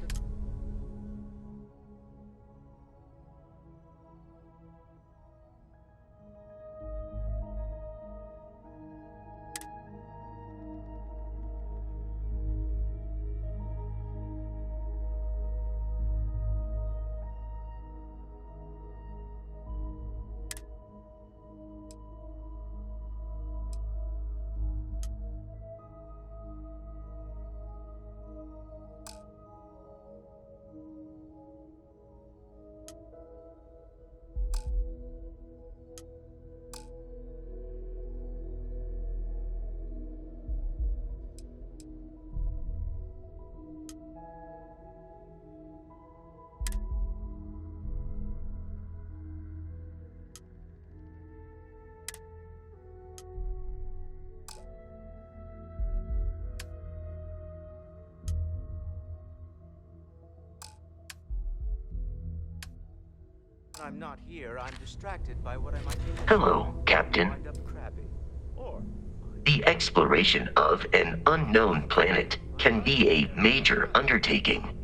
When I'm not here, I'm distracted by what I might be. Hello, Captain. The exploration of an unknown planet can be a major undertaking.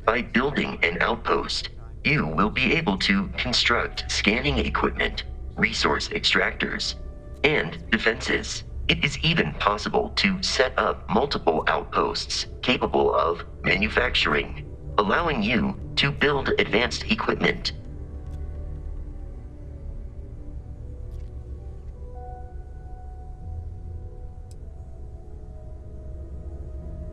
By building an outpost, you will be able to construct scanning equipment, resource extractors, and defenses. It is even possible to set up multiple outposts capable of manufacturing, allowing you to build advanced equipment.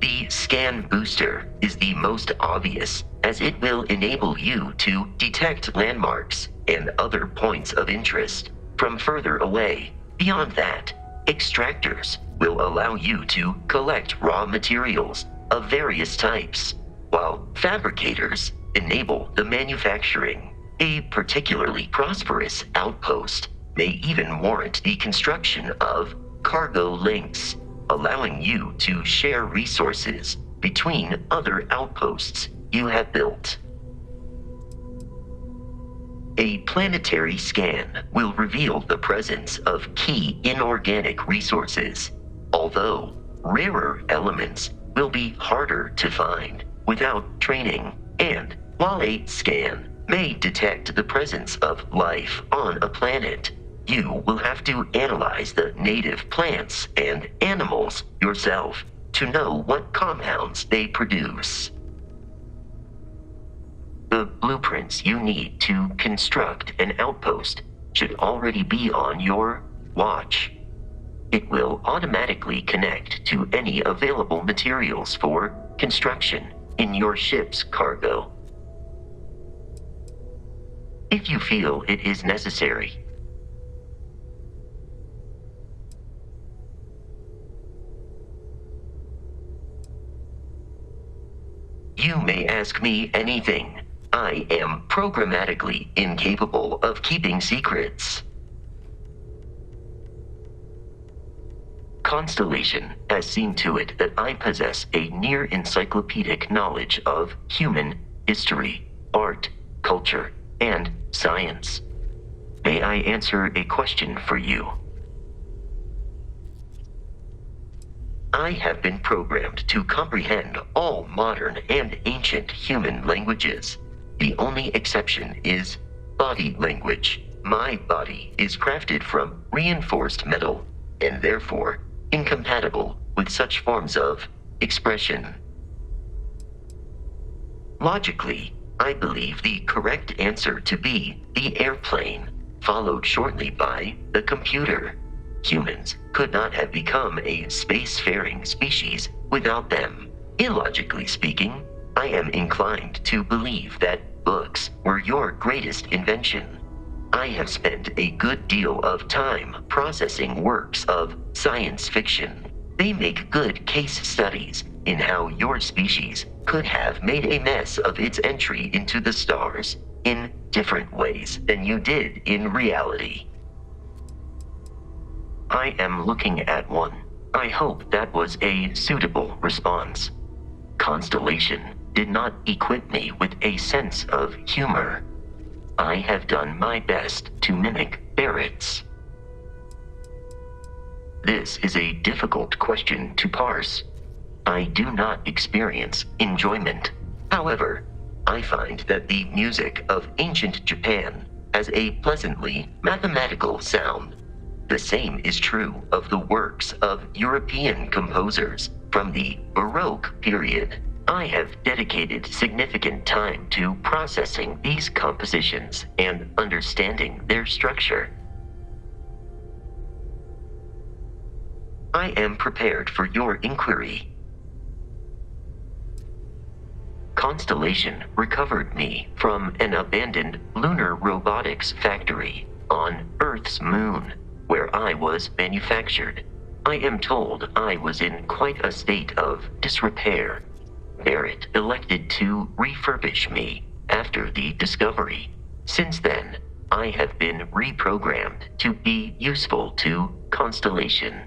The scan booster is the most obvious, as it will enable you to detect landmarks and other points of interest from further away. Beyond that, Extractors will allow you to collect raw materials of various types, while fabricators enable the manufacturing. A particularly prosperous outpost may even warrant the construction of cargo links, allowing you to share resources between other outposts you have built. A planetary scan will reveal the presence of key inorganic resources, although rarer elements will be harder to find without training. And while a scan may detect the presence of life on a planet, you will have to analyze the native plants and animals yourself to know what compounds they produce. The blueprints you need to construct an outpost should already be on your watch. It will automatically connect to any available materials for construction in your ship's cargo. If you feel it is necessary, you may ask me anything. I am programmatically incapable of keeping secrets. Constellation has seen to it that I possess a near encyclopedic knowledge of human history, art, culture, and science. May I answer a question for you? I have been programmed to comprehend all modern and ancient human languages. The only exception is body language. My body is crafted from reinforced metal, and therefore incompatible with such forms of expression. Logically, I believe the correct answer to be the airplane, followed shortly by the computer. Humans could not have become a spacefaring species without them. Illogically speaking, I am inclined to believe that books were your greatest invention. I have spent a good deal of time processing works of science fiction. They make good case studies in how your species could have made a mess of its entry into the stars in different ways than you did in reality. I am looking at one. I hope that was a suitable response. Constellation did not equip me with a sense of humor. I have done my best to mimic Barrett's. This is a difficult question to parse. I do not experience enjoyment. However, I find that the music of ancient Japan has a pleasantly mathematical sound. The same is true of the works of European composers from the Baroque period. I have dedicated significant time to processing these compositions and understanding their structure. I am prepared for your inquiry. Constellation recovered me from an abandoned lunar robotics factory on Earth's moon, where I was manufactured. I am told I was in quite a state of disrepair. Barrett elected to refurbish me after the discovery. Since then, I have been reprogrammed to be useful to Constellation.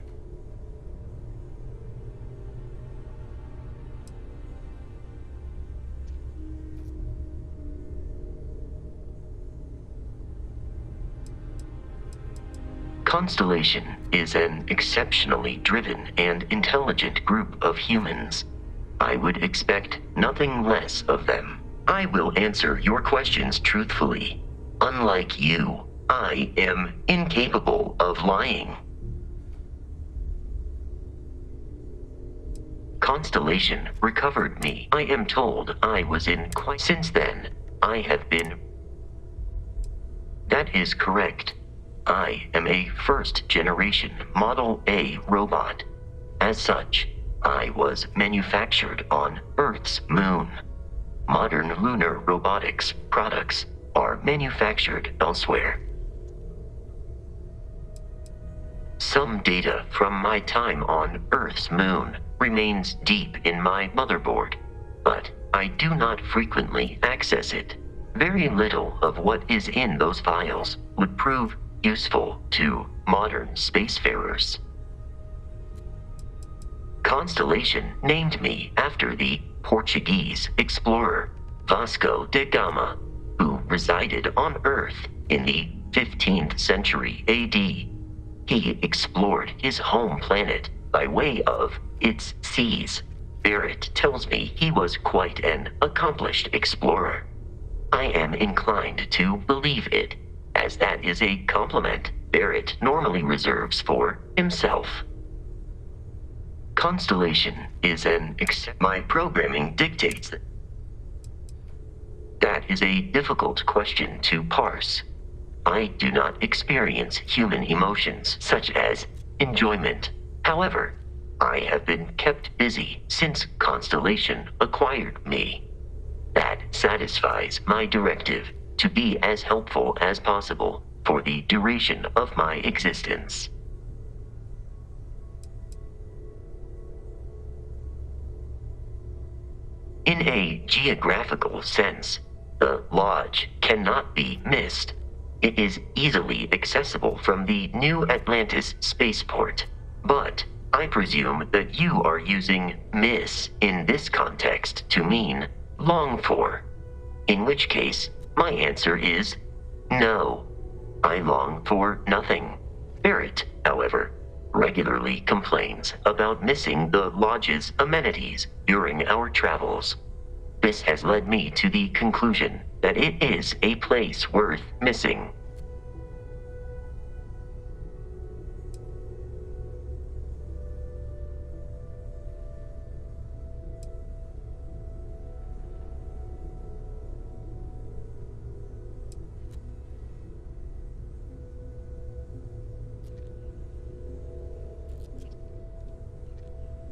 Constellation is an exceptionally driven and intelligent group of humans. I would expect nothing less of them. I will answer your questions truthfully. Unlike you, I am incapable of lying. Constellation recovered me. I am told I was in quite... Since then, I have been... That is correct. I am a first-generation Model A robot. As such, I was manufactured on Earth's moon. Modern lunar robotics products are manufactured elsewhere. Some data from my time on Earth's moon remains deep in my motherboard, but I do not frequently access it. Very little of what is in those files would prove useful to modern spacefarers. Constellation named me after the Portuguese explorer Vasco da Gama, who resided on Earth in the 15th century AD. He explored his home planet by way of its seas. Barrett tells me he was quite an accomplished explorer. I am inclined to believe it, as that is a compliment Barrett normally reserves for himself. Constellation is my programming dictates that. That is a difficult question to parse. I do not experience human emotions such as enjoyment. However, I have been kept busy since Constellation acquired me. That satisfies my directive to be as helpful as possible for the duration of my existence. In a geographical sense, the Lodge cannot be missed. It is easily accessible from the New Atlantis spaceport, but I presume that you are using miss in this context to mean long for, in which case my answer is no. I long for nothing. Barrett, however, regularly complains about missing the Lodge's amenities during our travels. This has led me to the conclusion that it is a place worth missing.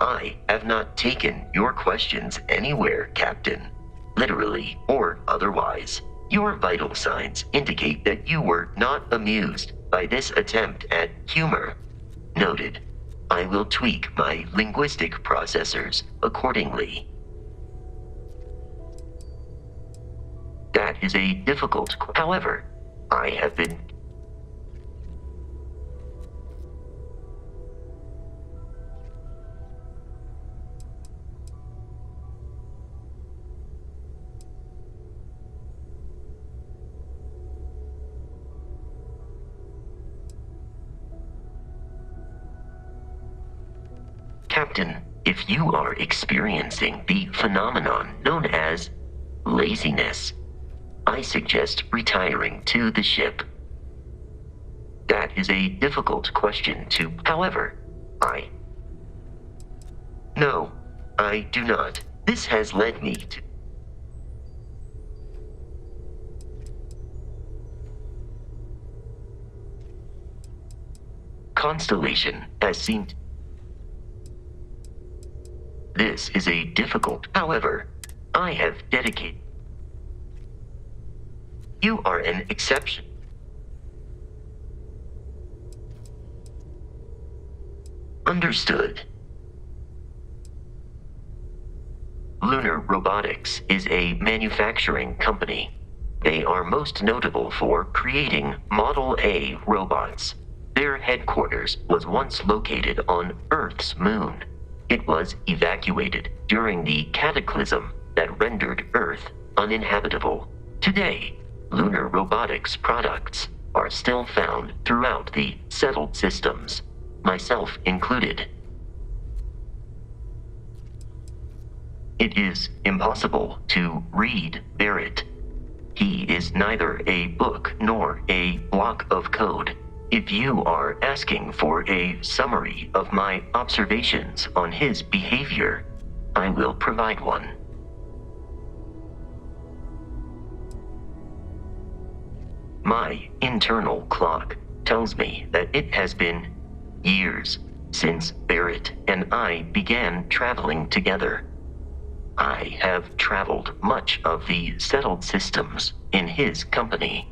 I have not taken your questions anywhere, Captain. Literally or otherwise, your vital signs indicate that you were not amused by this attempt at humor. Noted. I will tweak my linguistic processors accordingly. That is a difficult however, I have been Captain, if you are experiencing the phenomenon known as laziness, I suggest retiring to the ship. That is a difficult question to, however, No, I do not. This has led me to. Constellation has seemed. This is a difficult, however, I have dedicated. You are an exception. Understood. Lunar Robotics is a manufacturing company. They are most notable for creating Model A robots. Their headquarters was once located on Earth's moon. It was evacuated during the cataclysm that rendered Earth uninhabitable. Today, Lunar Robotics products are still found throughout the settled systems, myself included. It is impossible to read Barrett. He is neither a book nor a block of code. If you are asking for a summary of my observations on his behavior, I will provide one. My internal clock tells me that it has been years since Barrett and I began traveling together. I have traveled much of the settled systems in his company.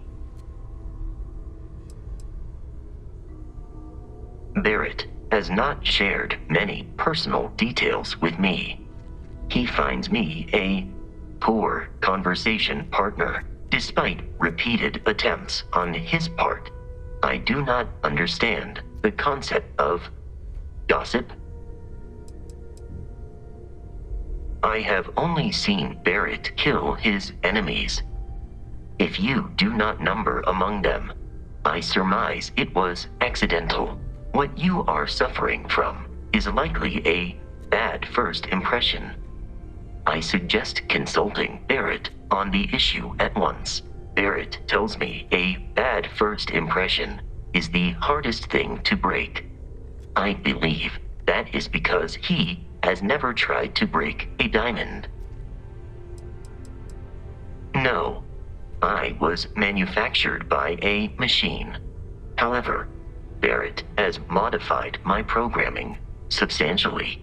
Barrett has not shared many personal details with me. He finds me a poor conversation partner, despite repeated attempts on his part. I do not understand the concept of gossip. I have only seen Barrett kill his enemies. If you do not number among them, I surmise it was accidental. What you are suffering from is likely a bad first impression. I suggest consulting Barrett on the issue at once. Barrett tells me a bad first impression is the hardest thing to break. I believe that is because he has never tried to break a diamond. No, I was manufactured by a machine. However, Barrett has modified my programming substantially.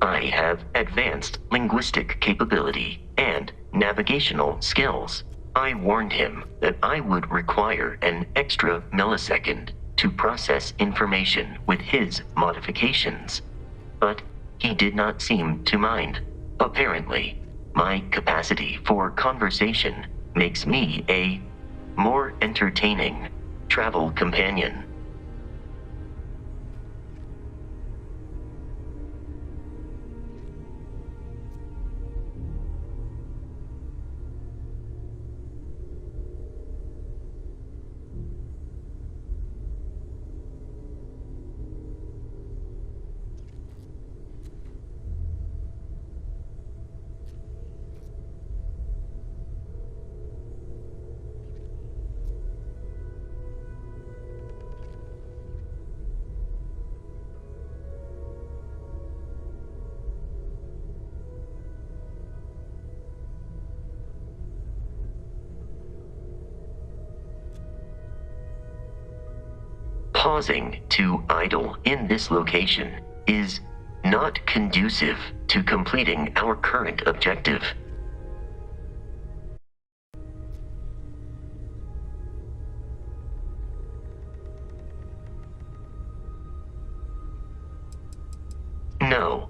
I have advanced linguistic capability and navigational skills. I warned him that I would require an extra millisecond to process information with his modifications, but he did not seem to mind. Apparently, my capacity for conversation makes me a more entertaining travel companion. Pausing to idle in this location is not conducive to completing our current objective. No,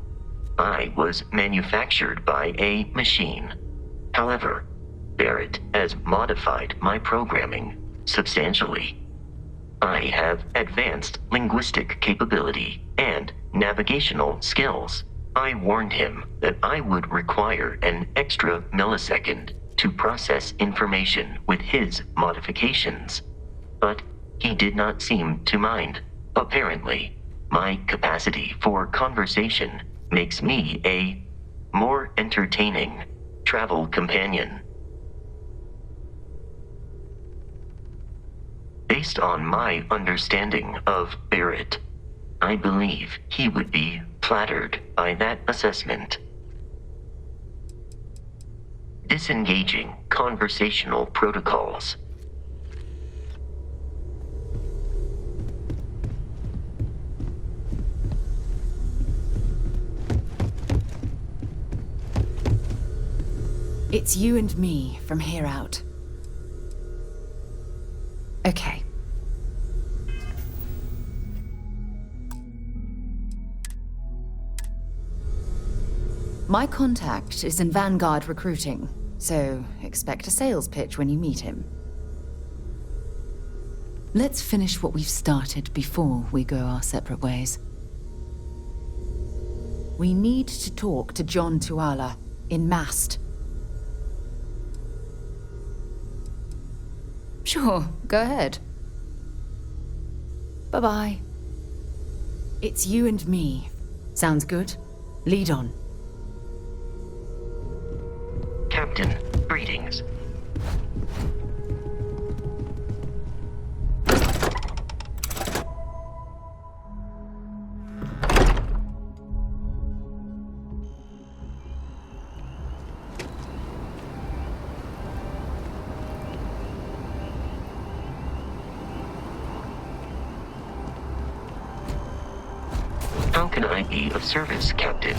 I was manufactured by a machine. However, Barrett has modified my programming substantially. I have advanced linguistic capability and navigational skills. I warned him that I would require an extra millisecond to process information with his modifications, but he did not seem to mind. Apparently, my capacity for conversation makes me a more entertaining travel companion. Based on my understanding of Barrett, I believe he would be flattered by that assessment. Disengaging conversational protocols. It's you and me from here out. Okay. My contact is in Vanguard recruiting, so expect a sales pitch when you meet him. Let's finish what we've started before we go our separate ways. We need to talk to John Tuala in Mast. Sure, go ahead. Bye-bye. It's you and me. Sounds good? Lead on. Captain, greetings. How can I be of service, Captain?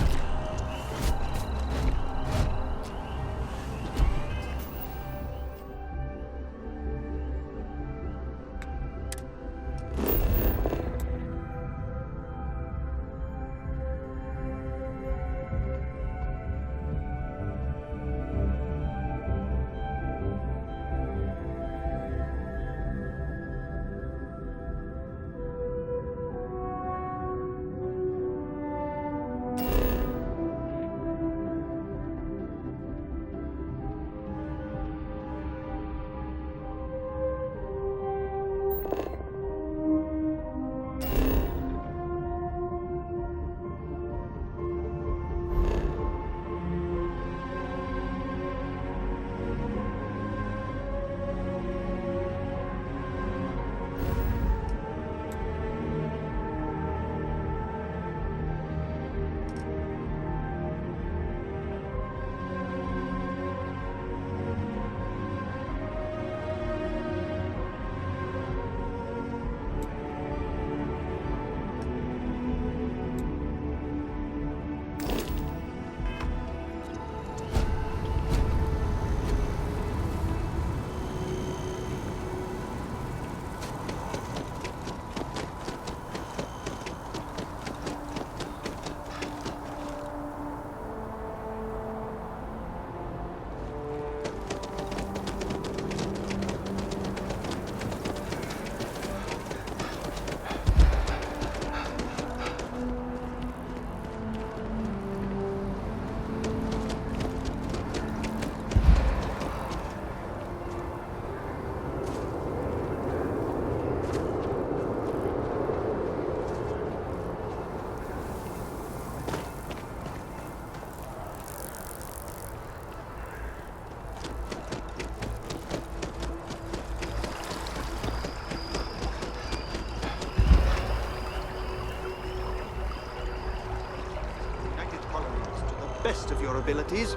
best of your abilities,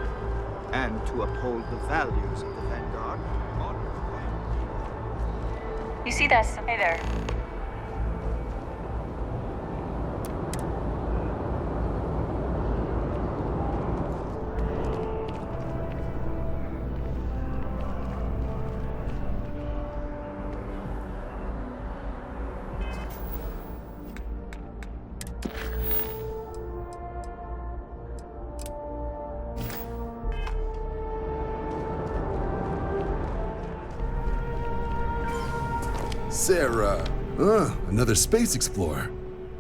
and to uphold the values of the Vanguard. You see this? Hey there. Sarah. Another space explorer.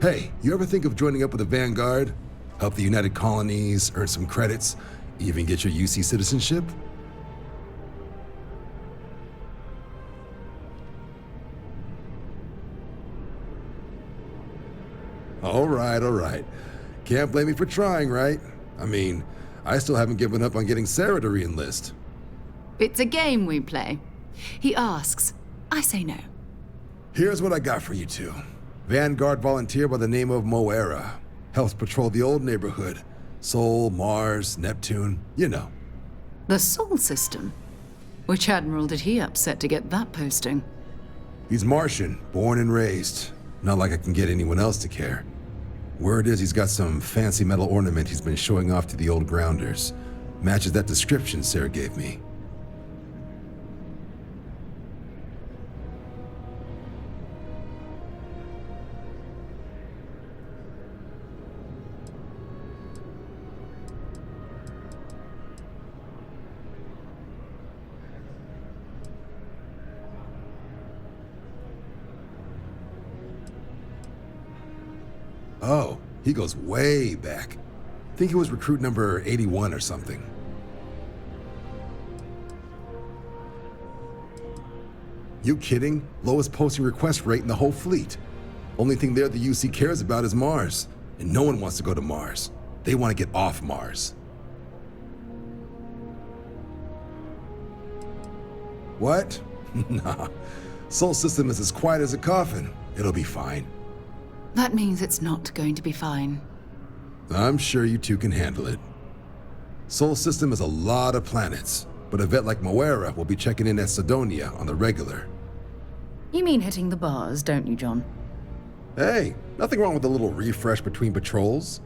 Hey, you ever think of joining up with the Vanguard? Help the United Colonies, earn some credits, even get your UC citizenship? All right. Can't blame me for trying, right? I mean, I still haven't given up on getting Sarah to re-enlist. It's a game we play. He asks, I say no. Here's what I got for you two. Vanguard volunteer by the name of Moera. Helps patrol the old neighborhood. Sol, Mars, Neptune, you know. The Sol system? Which admiral did he upset to get that posting? He's Martian, born and raised. Not like I can get anyone else to care. Word is he's got some fancy metal ornament he's been showing off to the old grounders. Matches that description Sarah gave me. Oh, he goes way back. Think he was recruit number 81 or something. You kidding? Lowest posting request rate in the whole fleet. Only thing there the UC cares about is Mars. And no one wants to go to Mars. They want to get off Mars. What? Nah. Sol system is as quiet as a coffin. It'll be fine. That means it's not going to be fine. I'm sure you two can handle it. Sol system is a lot of planets, but a vet like Moera will be checking in at Sidonia on the regular. You mean hitting the bars, don't you, John? Hey, nothing wrong with a little refresh between patrols.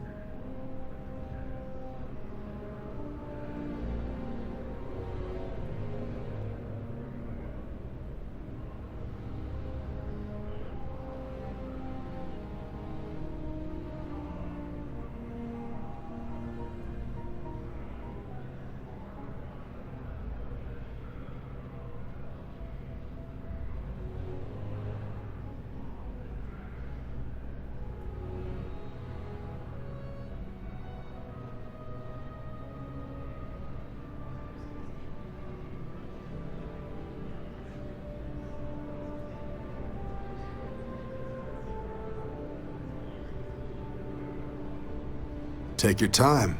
Take your time.